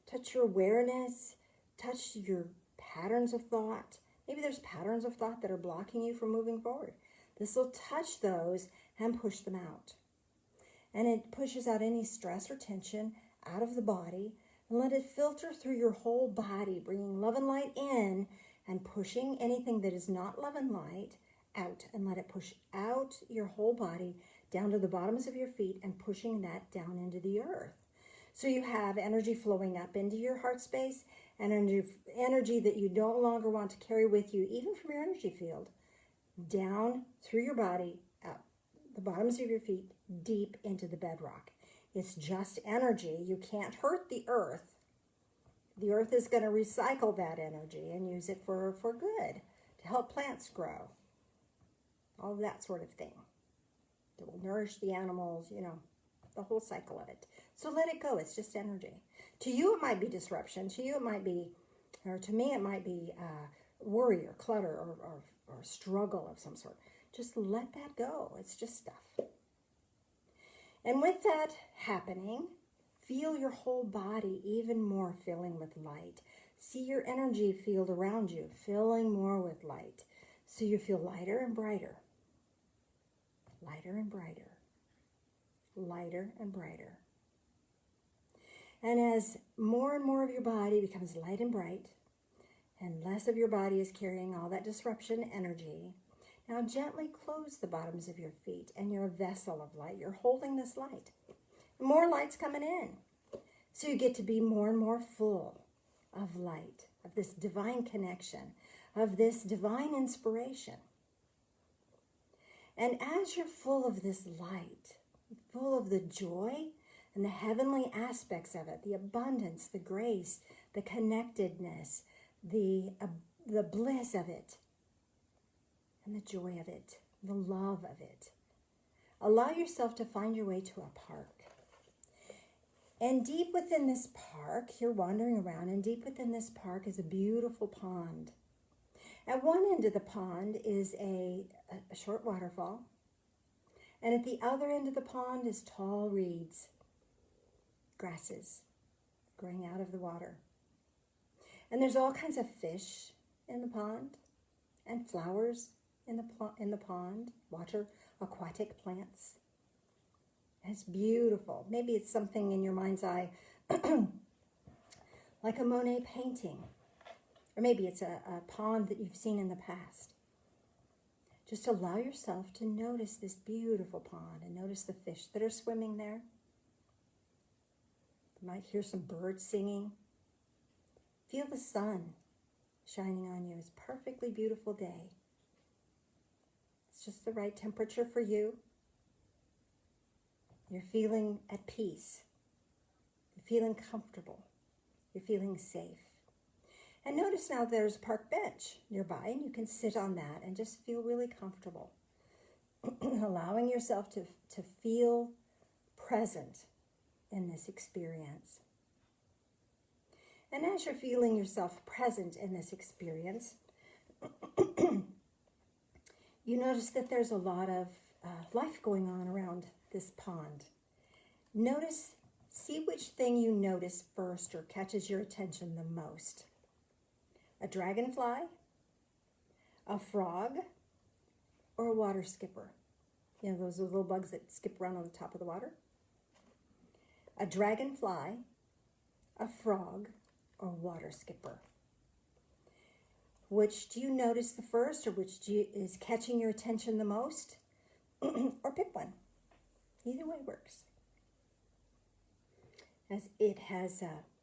touch your awareness, touch your patterns of thought. Maybe there's patterns of thought that are blocking you from moving forward. This will touch those and push them out. And it pushes out any stress or tension out of the body, And let it filter through your whole body, bringing love and light in and pushing anything that is not love and light out. And let it push out your whole body down to the bottoms of your feet and pushing that down into the earth. So you have energy flowing up into your heart space and energy that you no longer want to carry with you, even from your energy field, down through your body, out the bottoms of your feet, deep into the bedrock. It's just energy. You can't hurt the earth. The earth is going to recycle that energy and use it for good, to help plants grow. All of that sort of thing. It will nourish the animals, the whole cycle of it. So let it go. It's just energy. To you, it might be disruption. To you, it might be, or to me, it might be worry or clutter or struggle of some sort. Just let that go. It's just stuff. And with that happening, feel your whole body even more filling with light. See your energy field around you filling more with light. So you feel lighter and brighter. Lighter and brighter. Lighter and brighter. And as more and more of your body becomes light and bright, and less of your body is carrying all that disruption energy, now gently close the bottoms of your feet, and you're a vessel of light. You're holding this light. More light's coming in. So you get to be more and more full of light, of this divine connection, of this divine inspiration. And as you're full of this light, full of the joy and the heavenly aspects of it, the abundance, the grace, the connectedness, the bliss of it, and the joy of it, the love of it. Allow yourself to find your way to a park. And deep within this park, you're wandering around, and deep within this park is a beautiful pond. At one end of the pond is a short waterfall, and at the other end of the pond is tall reeds, grasses growing out of the water. And there's all kinds of fish in the pond, and flowers in the pond, water, aquatic plants. And it's beautiful. Maybe it's something in your mind's eye, like a Monet painting. Or maybe it's a pond that you've seen in the past. Just allow yourself to notice this beautiful pond and notice the fish that are swimming there. You might hear some birds singing. Feel the sun shining on you. It's a perfectly beautiful day. It's just the right temperature for you. You're feeling at peace. You're feeling comfortable. You're feeling safe. And notice now there's a park bench nearby, and you can sit on that and just feel really comfortable. Allowing yourself to feel present in this experience. And as you're feeling yourself present in this experience, you notice that there's a lot of life going on around this pond. See which thing you notice first or catches your attention the most. A dragonfly, a frog, or a water skipper. You know, those little bugs that skip around on the top of the water. A dragonfly, a frog, or water skipper. Which do you notice the first, or which is catching your attention the most? Or pick one. Either way works. As it has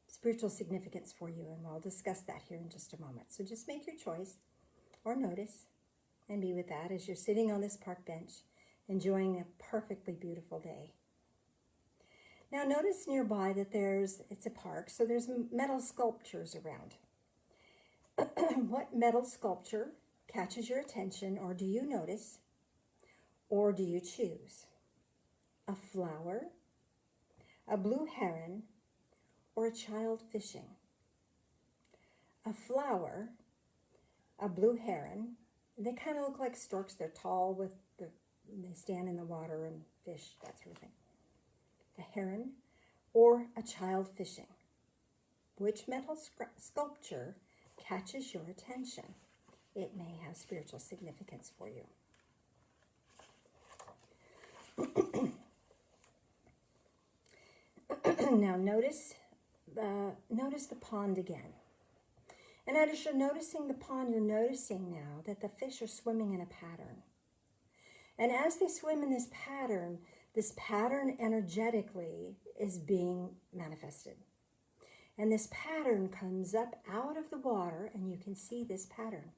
spiritual significance for you, and I'll discuss that here in just a moment. So just make your choice, or notice, and be with that as you're sitting on this park bench, enjoying a perfectly beautiful day. Now notice nearby that it's a park, so there's metal sculptures around. What metal sculpture catches your attention, or do you notice, or do you choose? A flower, a blue heron, or a child fishing? A flower, a blue heron, they kind of look like storks. They're tall, they stand in the water and fish, that sort of thing. A heron, or a child fishing? Which metal sculpture catches your attention? It may have spiritual significance for you. Now notice notice the pond again. And as you're noticing the pond, you're noticing now that the fish are swimming in a pattern. And as they swim in this pattern energetically is being manifested. And this pattern comes up out of the water, and you can see this pattern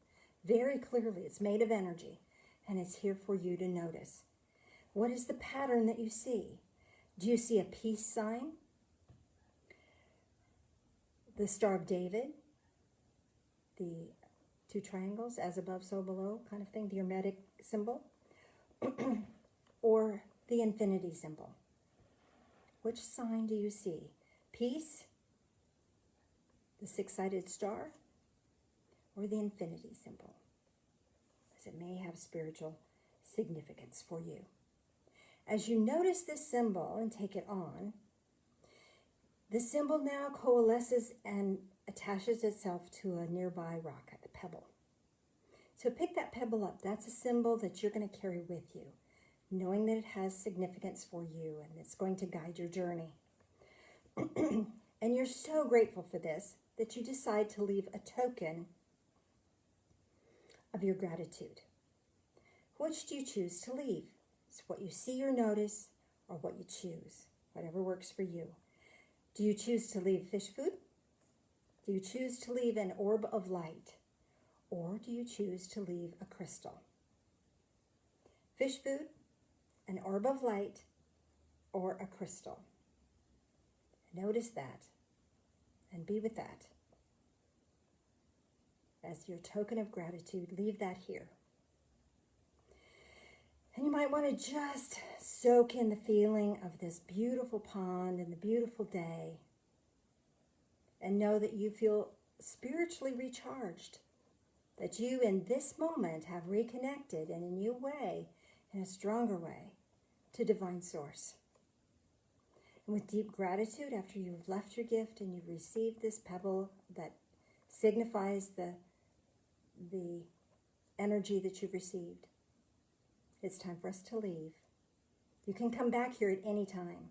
very clearly. It's made of energy, and it's here for you to notice. What is the pattern that you see? Do you see a peace sign? The Star of David? The two triangles, as above, so below, kind of thing, the Hermetic symbol? Or the infinity symbol? Which sign do you see? Peace, the six-sided star, or the infinity symbol? As it may have spiritual significance for you. As you notice this symbol and take it on, the symbol now coalesces and attaches itself to a nearby rock, a pebble. So pick that pebble up. That's a symbol that you're going to carry with you, knowing that it has significance for you and it's going to guide your journey. And you're so grateful for this that you decide to leave a token of your gratitude. Which do you choose to leave? It's what you see or notice, or what you choose, whatever works for you. Do you choose to leave fish food? Do you choose to leave an orb of light? Or do you choose to leave a crystal? Fish food, an orb of light, or a crystal? Notice that and be with that. As your token of gratitude, leave that here. And you might want to just soak in the feeling of this beautiful pond and the beautiful day, and know that you feel spiritually recharged, that you in this moment have reconnected in a new way, in a stronger way, to Divine Source. And with deep gratitude, after you've left your gift and you've received this pebble that signifies the energy that you've received, it's time for us to leave. You can come back here at any time.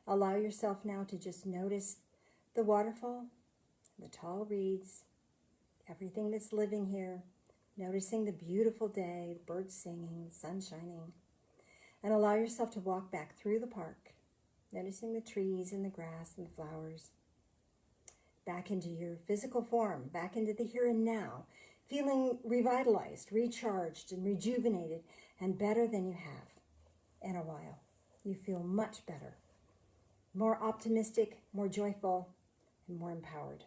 Allow yourself now to just notice the waterfall, the tall reeds, everything that's living here, noticing the beautiful day, the birds singing, the sun shining, and allow yourself to walk back through the park, noticing the trees and the grass and the flowers, back into your physical form, back into the here and now, feeling revitalized, recharged, and rejuvenated, and better than you have in a while. You feel much better, more optimistic, more joyful, and more empowered.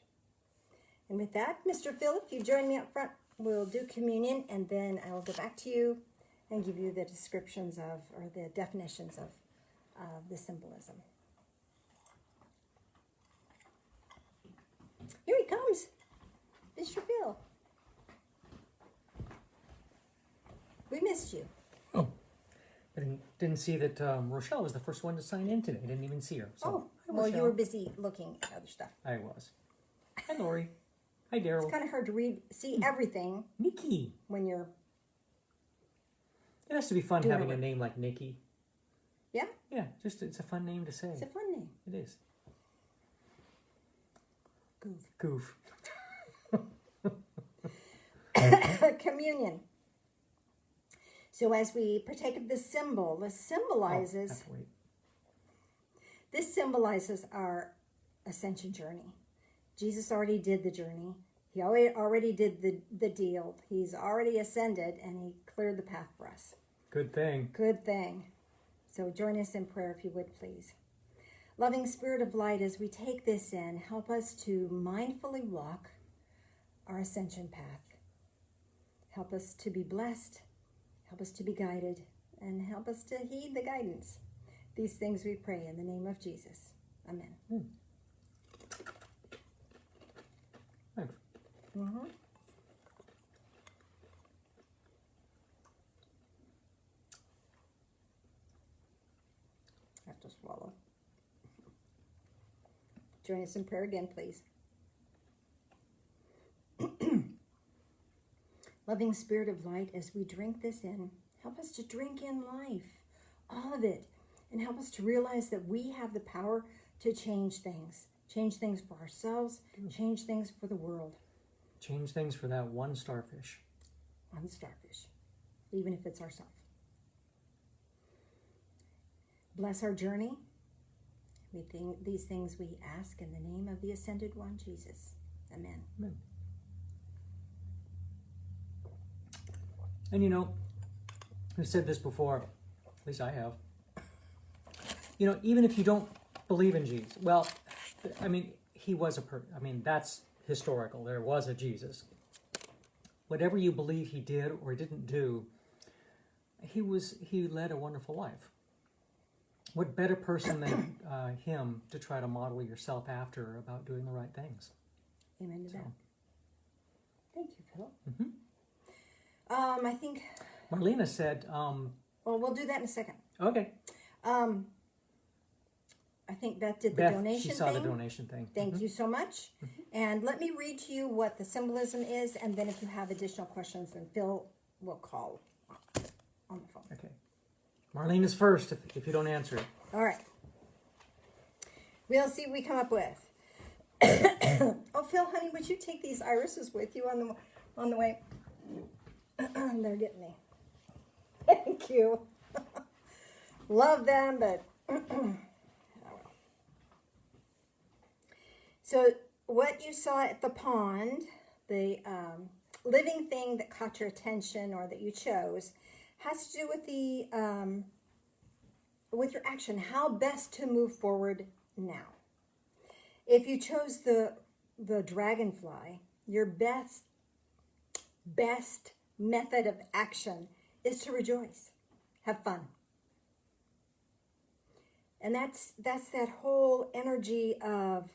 And with that, Mr. Phil, if you join me up front, we'll do communion, and then I will go back to you and give you the descriptions of, or the definitions of the symbolism. Here he comes, Mr. Phil. We missed you. Oh, I didn't see that Rochelle was the first one to sign in today. I didn't even see her. So, hi, well, you Rochelle. were busy looking at other stuff. I was. Hi, Lori. Hi, Daryl. It's kind of hard to see everything Nikki. when you're... It has to be fun Doing having it. a name like Nikki. Yeah, Yeah, just it's a fun name to say. it's a fun name. It is. Goof. Goof. Communion. So as we partake of this symbol, this symbolizes our ascension journey. Jesus already did the journey. He already did the deal. He's already ascended, and he cleared the path for us. Good thing. Good thing. So join us in prayer if you would, please. Loving Spirit of Light, as we take this in, help us to mindfully walk our ascension path. Help us to be blessed. Help us to be guided. And help us to heed the guidance. These things we pray in the name of Jesus. Amen. Thanks. Mm-hmm. I have to swallow. Join us in prayer again, please. Loving Spirit of Light, as we drink this in, help us to drink in life, all of it, and help us to realize that we have the power to change things, Change things for ourselves. Change things for the world. Change things for that one starfish. One starfish, even if it's ourselves. Bless our journey. These things we ask in the name of the Ascended One, Jesus. Amen. Amen. And you know, I've said this before, at least I have. You know, even if you don't believe in Jesus, well, I mean, he was that's historical. There was a Jesus. Whatever you believe he did or didn't do, he led a wonderful life. What better person than him to try to model yourself after about doing the right things? Amen to that. Thank you, Phil. Mm-hmm. I think Marlena said... well, we'll do that in a second. Okay. I think Beth did the Beth, donation she saw thing. the donation thing. Thank you so much. And let me read to you what the symbolism is, and then if you have additional questions, then Phil will call on the phone. Okay. Marlena's first if you don't answer it. All right. We'll see what we come up with. Oh, Phil, honey, would you take these irises with you on the way? They're getting me. Thank you. Love them, but oh well. So what you saw at the pond, the living thing that caught your attention or that you chose, has to do with the with your action, how best to move forward now. If you chose the dragonfly, your best method of action is to rejoice, have fun. And that's that whole energy of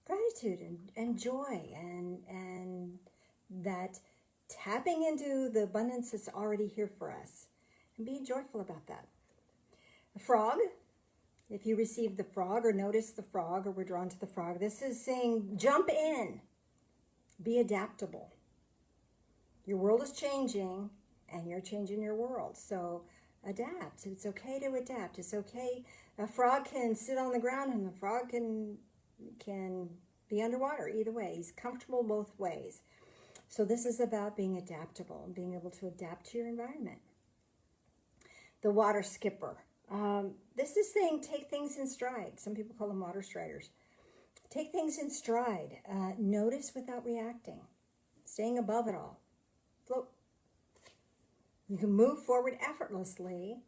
gratitude and joy and that tapping into the abundance that's already here for us and being joyful about that. A frog, if you received the frog or noticed the frog or were drawn to the frog, this is saying jump in, be adaptable. Your world is changing and you're changing your world. So adapt. It's okay to adapt. It's okay. A frog can sit on the ground and a frog can be underwater. Either way, he's comfortable both ways. So this is about being adaptable and being able to adapt to your environment. The water skipper. This is saying take things in stride. Some people call them water striders. Take things in stride. Notice without reacting. Staying above it all. Float. You can move forward effortlessly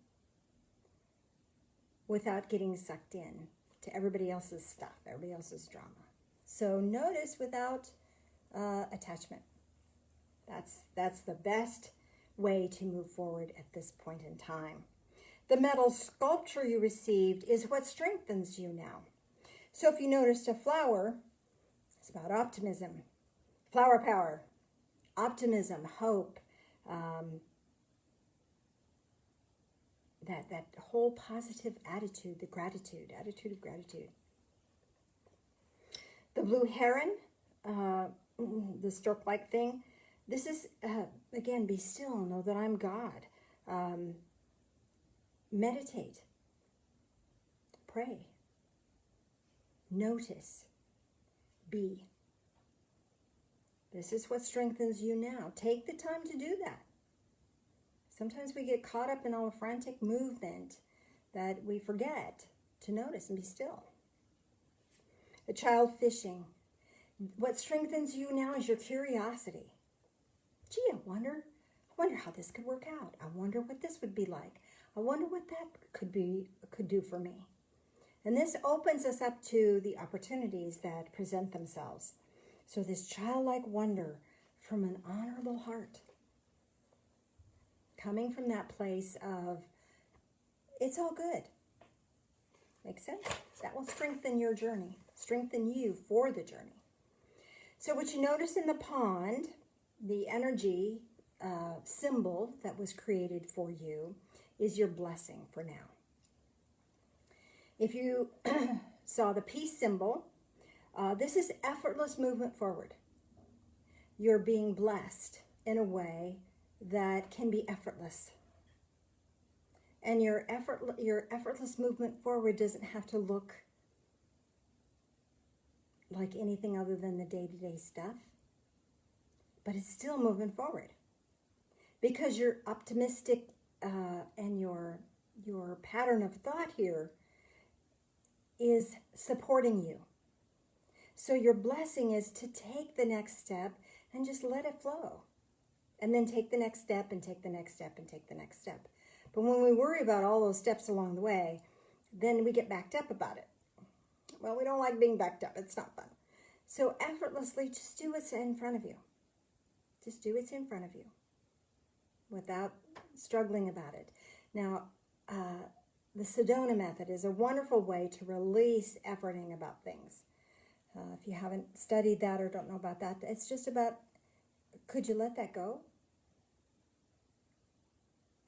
without getting sucked in to everybody else's stuff, everybody else's drama. So notice without attachment. That's the best way to move forward at this point in time. The metal sculpture you received is what strengthens you now. So if you noticed a flower, it's about optimism, flower power, optimism, hope, that whole positive attitude, attitude of gratitude. The blue heron, the stork-like thing, this is, again, be still, know that I'm God. Meditate, pray, notice, be. This is what strengthens you now. Take the time to do that. Sometimes we get caught up in all the frantic movement that we forget to notice and be still. A child fishing. What strengthens you now is your curiosity. Gee, I wonder how this could work out. I wonder what this would be like. I wonder what that could do for me. And this opens us up to the opportunities that present themselves. So this childlike wonder from an honorable heart, coming from that place of, it's all good. Make sense? That will strengthen your journey, strengthen you for the journey. So what you notice in the pond, the energy symbol that was created for you is your blessing for now. If you saw the peace symbol, this is effortless movement forward. You're being blessed in a way that can be effortless. And your effortless movement forward doesn't have to look like anything other than the day-to-day stuff, but it's still moving forward because you're optimistic and your pattern of thought here is supporting you. So your blessing is to take the next step and just let it flow. And then take the next step and take the next step and take the next step. But when we worry about all those steps along the way, then we get backed up about it. Well, we don't like being backed up. It's not fun. So effortlessly, just do what's in front of you. Just do what's in front of you without struggling about it. Now, the Sedona method is a wonderful way to release efforting about things. If you haven't studied that or don't know about that, it's just about, could you let that go?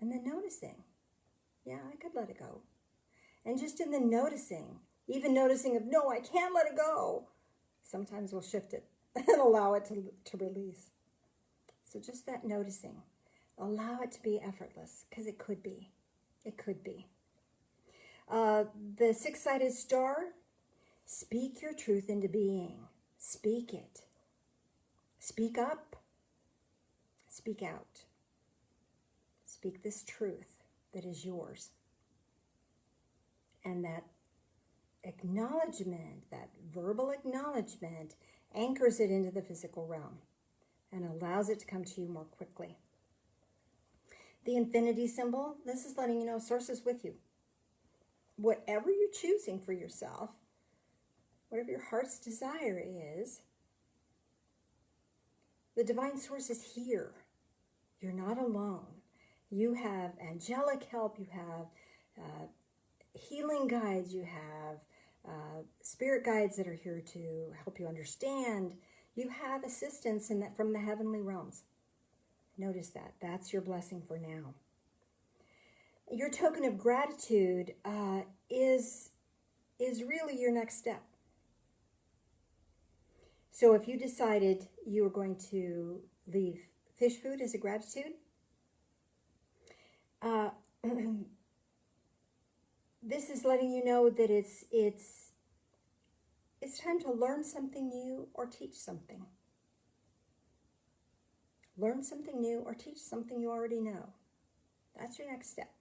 And then noticing, yeah, I could let it go. And just in the noticing, even noticing of, no, I can't let it go, sometimes we'll shift it and allow it to release. So just that noticing, allow it to be effortless, because it could be. It could be. The six-sided star, speak your truth into being. Speak it. Speak up. Speak out. Speak this truth that is yours. And that acknowledgement, that verbal acknowledgement, anchors it into the physical realm and allows it to come to you more quickly. The infinity symbol, this is letting you know Source is with you. Whatever you're choosing for yourself, whatever your heart's desire is, the divine source is here. You're not alone. You have angelic help. You have healing guides. You have spirit guides that are here to help you understand. You have assistance in that from the heavenly realms. Notice that. That's your blessing for now. Your token of gratitude is really your next step. So if you decided you were going to leave fish food as a gratitude, this is letting you know that it's time to learn something new or teach something. Learn something new or teach something you already know. That's your next step.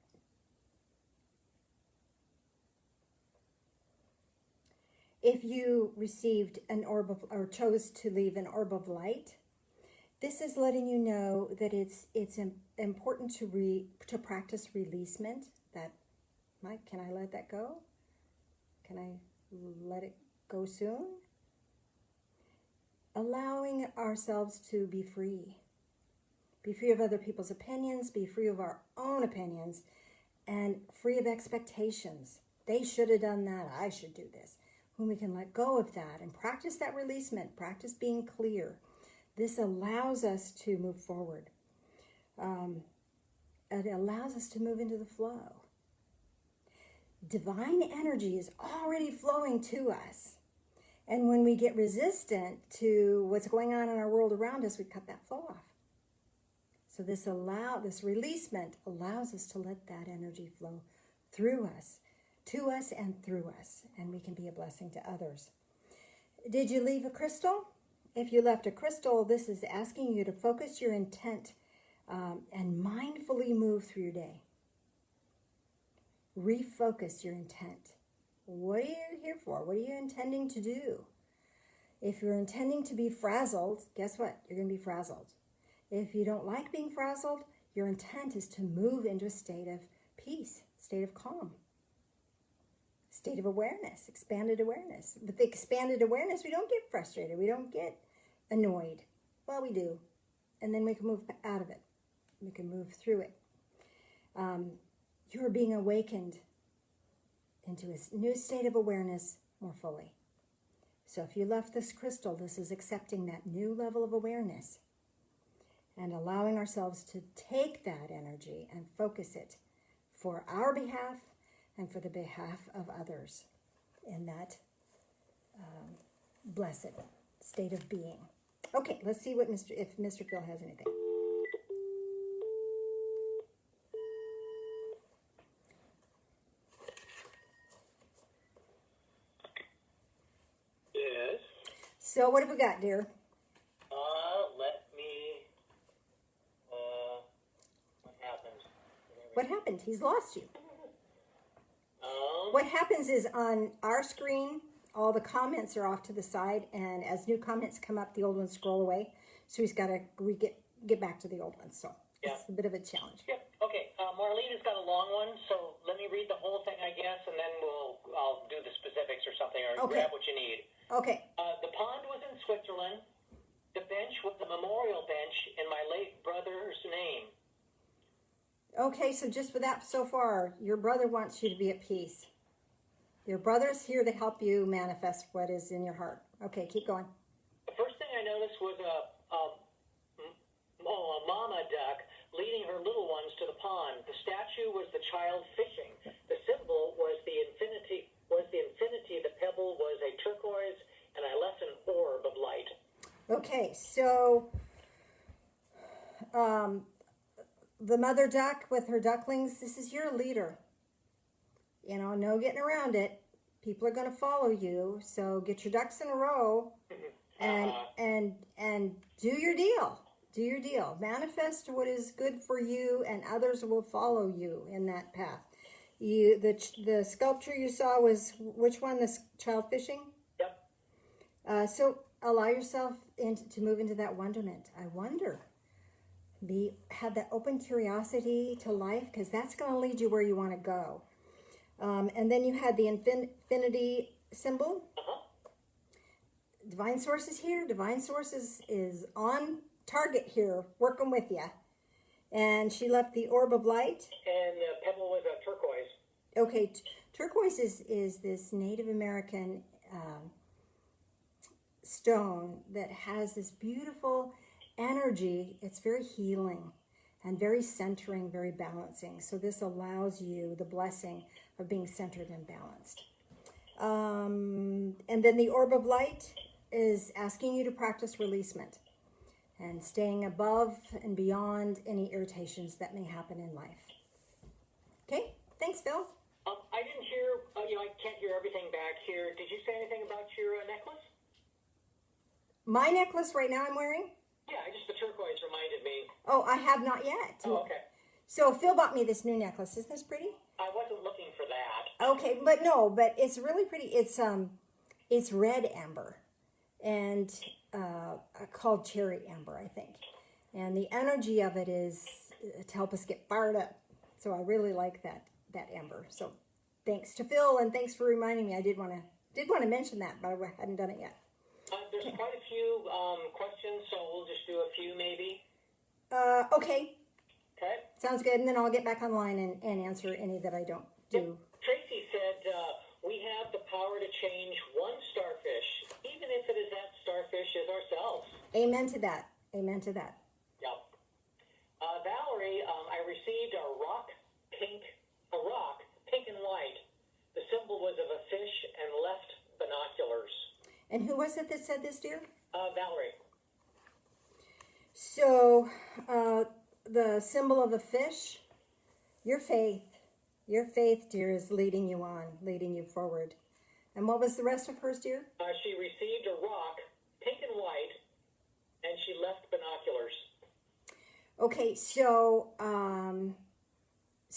If you received an orb of, or chose to leave an orb of light, this is letting you know that it's important to practice releasement. That, Mike, can I let that go? Can I let it go soon? Allowing ourselves to be free. Be free of other people's opinions, be free of our own opinions, and free of expectations. They should have done that, I should do this. When we can let go of that and practice that releasement, practice being clear, this allows us to move forward. It allows us to move into the flow. Divine energy is already flowing to us. And when we get resistant to what's going on in our world around us, we cut that flow off. So this releasement allows us to let that energy flow through us, to us and through us, and we can be a blessing to others. Did you leave a crystal? If you left a crystal, this is asking you to focus your intent and mindfully move through your day. Refocus your intent. What are you here for? What are you intending to do? If you're intending to be frazzled, guess what? You're going to be frazzled. If you don't like being frazzled, your intent is to move into a state of peace, state of calm, state of awareness, expanded awareness. With the expanded awareness, we don't get frustrated. We don't get annoyed. Well, we do. And then we can move out of it. We can move through it. You're being awakened into a new state of awareness more fully. So if you left this crystal, this is accepting that new level of awareness and allowing ourselves to take that energy and focus it for our behalf and for the behalf of others in that blessed state of being. Okay, let's see what if Mr. Phil has anything. Yes. So what have we got, dear? Let me, what happened? What happened? He's lost you. Um, What happens is on our screen, all the comments are off to the side, and as new comments come up, the old ones scroll away. So he's got to get back to the old ones. So it's a bit of a challenge. Yep. Okay. Marlene has got a long one, so let me read the whole thing, I guess, and then I'll do the specifics or something, or grab what you need. Okay. The pond was in Switzerland. The bench was a memorial bench in my late brother's name. Okay, so just with that so far, your brother wants you to be at peace. Your brother's here to help you manifest what is in your heart. Okay, keep going. The first thing I noticed was a mama duck leading her little ones to the pond. The statue was the child fishing. The symbol was the infinity. The pebble was a turquoise, and I left an orb of light. Okay, so the mother duck with her ducklings, this is your leader. You know, no getting around it. People are going to follow you, so get your ducks in a row and do your deal. Do your deal. Manifest what is good for you, and others will follow you in that path. The sculpture you saw was which one? The child fishing? Yep. So allow yourself to move into that wonderment. I wonder. Have that open curiosity to life, because that's going to lead you where you want to go. And then you had the infinity symbol. Divine Source is here. Divine Source is on target here, working with you. And she left the orb of light. And the pebble was a turquoise. Okay, turquoise is this Native American stone that has this beautiful energy. It's very healing and very centering, very balancing. So this allows you the blessing of being centered and balanced. And then the orb of light is asking you to practice releasement and staying above and beyond any irritations that may happen in life. Okay, thanks, Phil. I didn't hear, I can't hear everything back here. Did you say anything about your necklace? My necklace right now I'm wearing? Yeah, just the turquoise reminded me. Oh, I have not yet. Oh, okay. So Phil bought me this new necklace. Isn't this pretty? I wasn't looking for that. Okay, but it's really pretty. It's red amber, and called cherry amber, I think. And the energy of it is to help us get fired up. So I really like that amber. So thanks to Phil, and thanks for reminding me. I did want to mention that, but I hadn't done it yet. There's quite a few questions, so we'll just do a few maybe. Okay. Okay. Sounds good, and then I'll get back online and answer any that I don't do. Tracy said, we have the power to change one starfish, even if it is that starfish is ourselves. Amen to that. Amen to that. Yep. Valerie, I received a rock, pink and white. The symbol was of a fish and left binoculars. And who was it that said this, dear? Valerie. So, the symbol of a fish, your faith, dear, is leading you on, leading you forward. And what was the rest of hers, dear? She received a rock, pink and white, and she left binoculars. Okay, so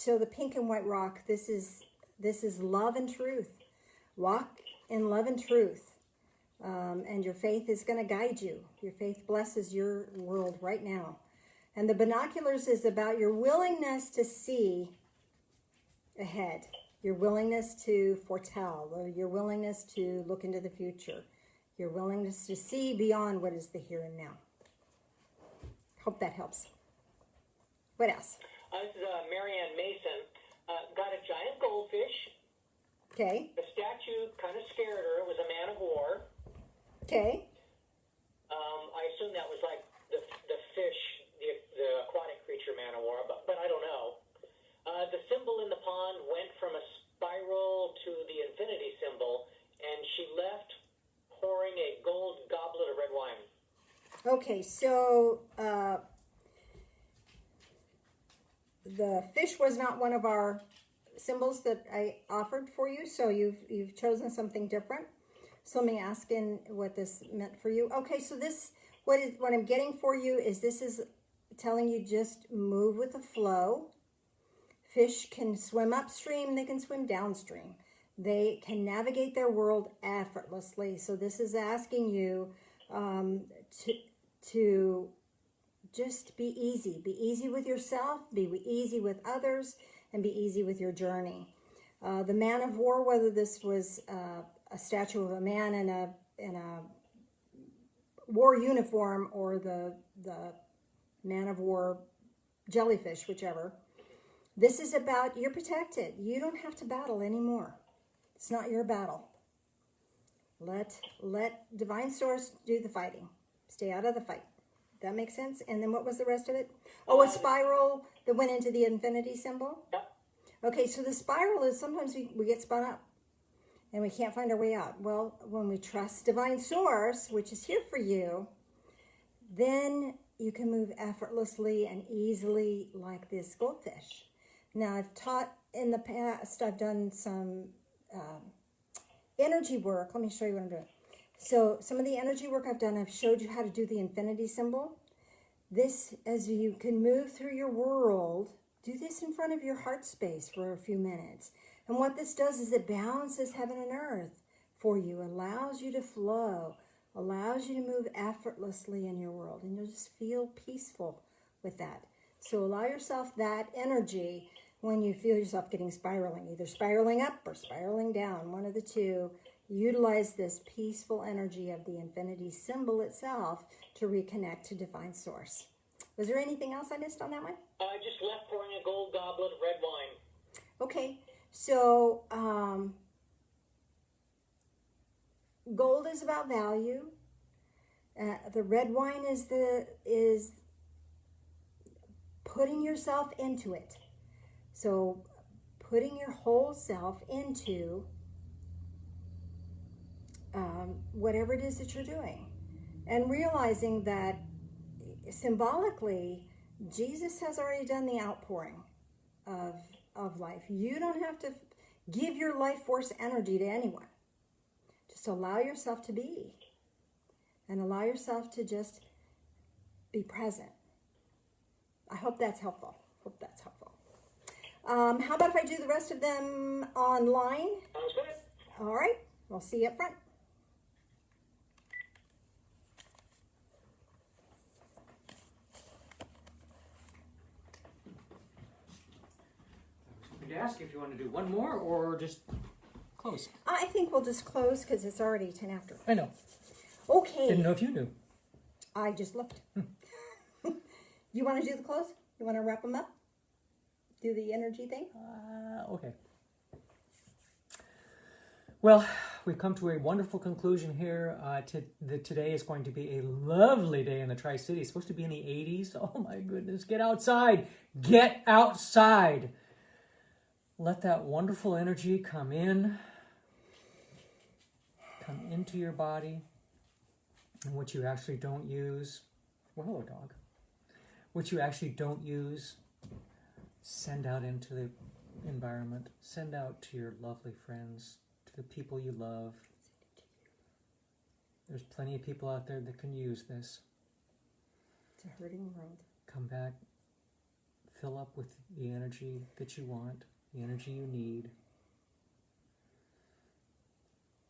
the pink and white rock, this is love and truth. Walk in love and truth. And your faith is going to guide you. Your faith blesses your world right now. And the binoculars is about your willingness to see ahead, your willingness to foretell, or your willingness to look into the future, your willingness to see beyond what is the here and now. Hope that helps. What else? This is Marianne Mason. Got a giant goldfish. Okay. The statue kind of scared her. It was a man of war. Okay. I assume that was like the fish, the aquatic creature man of war, but I don't know. The symbol in the pond went from a spiral to the infinity symbol, and she left pouring a gold goblet of red wine. Okay, so the fish was not one of our symbols that I offered for you, so you've chosen something different. So let me asking what this meant for you. Okay, so this, what I'm getting for you is this is telling you just move with the flow. Fish can swim upstream, they can swim downstream. They can navigate their world effortlessly. So this is asking you to just be easy. Be easy with yourself, be easy with others, and be easy with your journey. The man of war, whether this was a statue of a man in a war uniform or the man of war jellyfish, whichever, this is about you're protected. You don't have to battle anymore. It's not your battle. Let divine source do the fighting. Stay out of the fight. That makes sense? And then what was the rest of it? Oh, a spiral that went into the infinity symbol? Yep. Okay, so the spiral is sometimes we get spun up and we can't find our way out. Well, when we trust divine source, which is here for you, then you can move effortlessly and easily like this goldfish. Now, I've taught in the past, I've done some energy work. Let me show you what I'm doing. So some of the energy work I've done, I've showed you how to do the infinity symbol. This, as you can move through your world, do this in front of your heart space for a few minutes. And what this does is it balances heaven and earth for you, allows you to flow, allows you to move effortlessly in your world. And you'll just feel peaceful with that. So allow yourself that energy when you feel yourself getting spiraling, either spiraling up or spiraling down, one of the two. Utilize this peaceful energy of the infinity symbol itself to reconnect to divine source. Was there anything else I missed on that one? I just left pouring a gold goblet of red wine. Okay, so gold is about value. The red wine is putting yourself into it. So putting your whole self into whatever it is that you're doing, and realizing that symbolically Jesus has already done the outpouring of life. You don't have to give your life force energy to anyone. Just allow yourself to be, and allow yourself to just be present. I hope that's helpful. How about if I do the rest of them online? Sounds good. All right, we'll see you up front. I was going to ask if you want to do one more or just close. I think we'll just close because it's already 10 after. I know. Okay. Didn't know if you knew. I just looked. You want to do the close? You want to wrap them up? Do the energy thing? Okay. Well, we've come to a wonderful conclusion here. Today is going to be a lovely day in the Tri-Cities. It's supposed to be in the 80s. Oh my goodness. Get outside. Get outside. Let that wonderful energy come in. Come into your body. And what you actually don't use. Well, hello, dog. What you actually don't use, send out into the environment. Send out to your lovely friends, to the people you love. There's plenty of people out there that can use this. It's a hurting world. Come back, fill up with the energy that you want, the energy you need.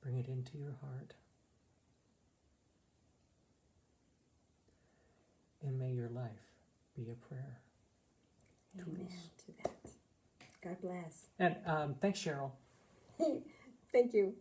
Bring it into your heart. And may your life be a prayer. Amen to that. God bless. And thanks, Cheryl. Thank you.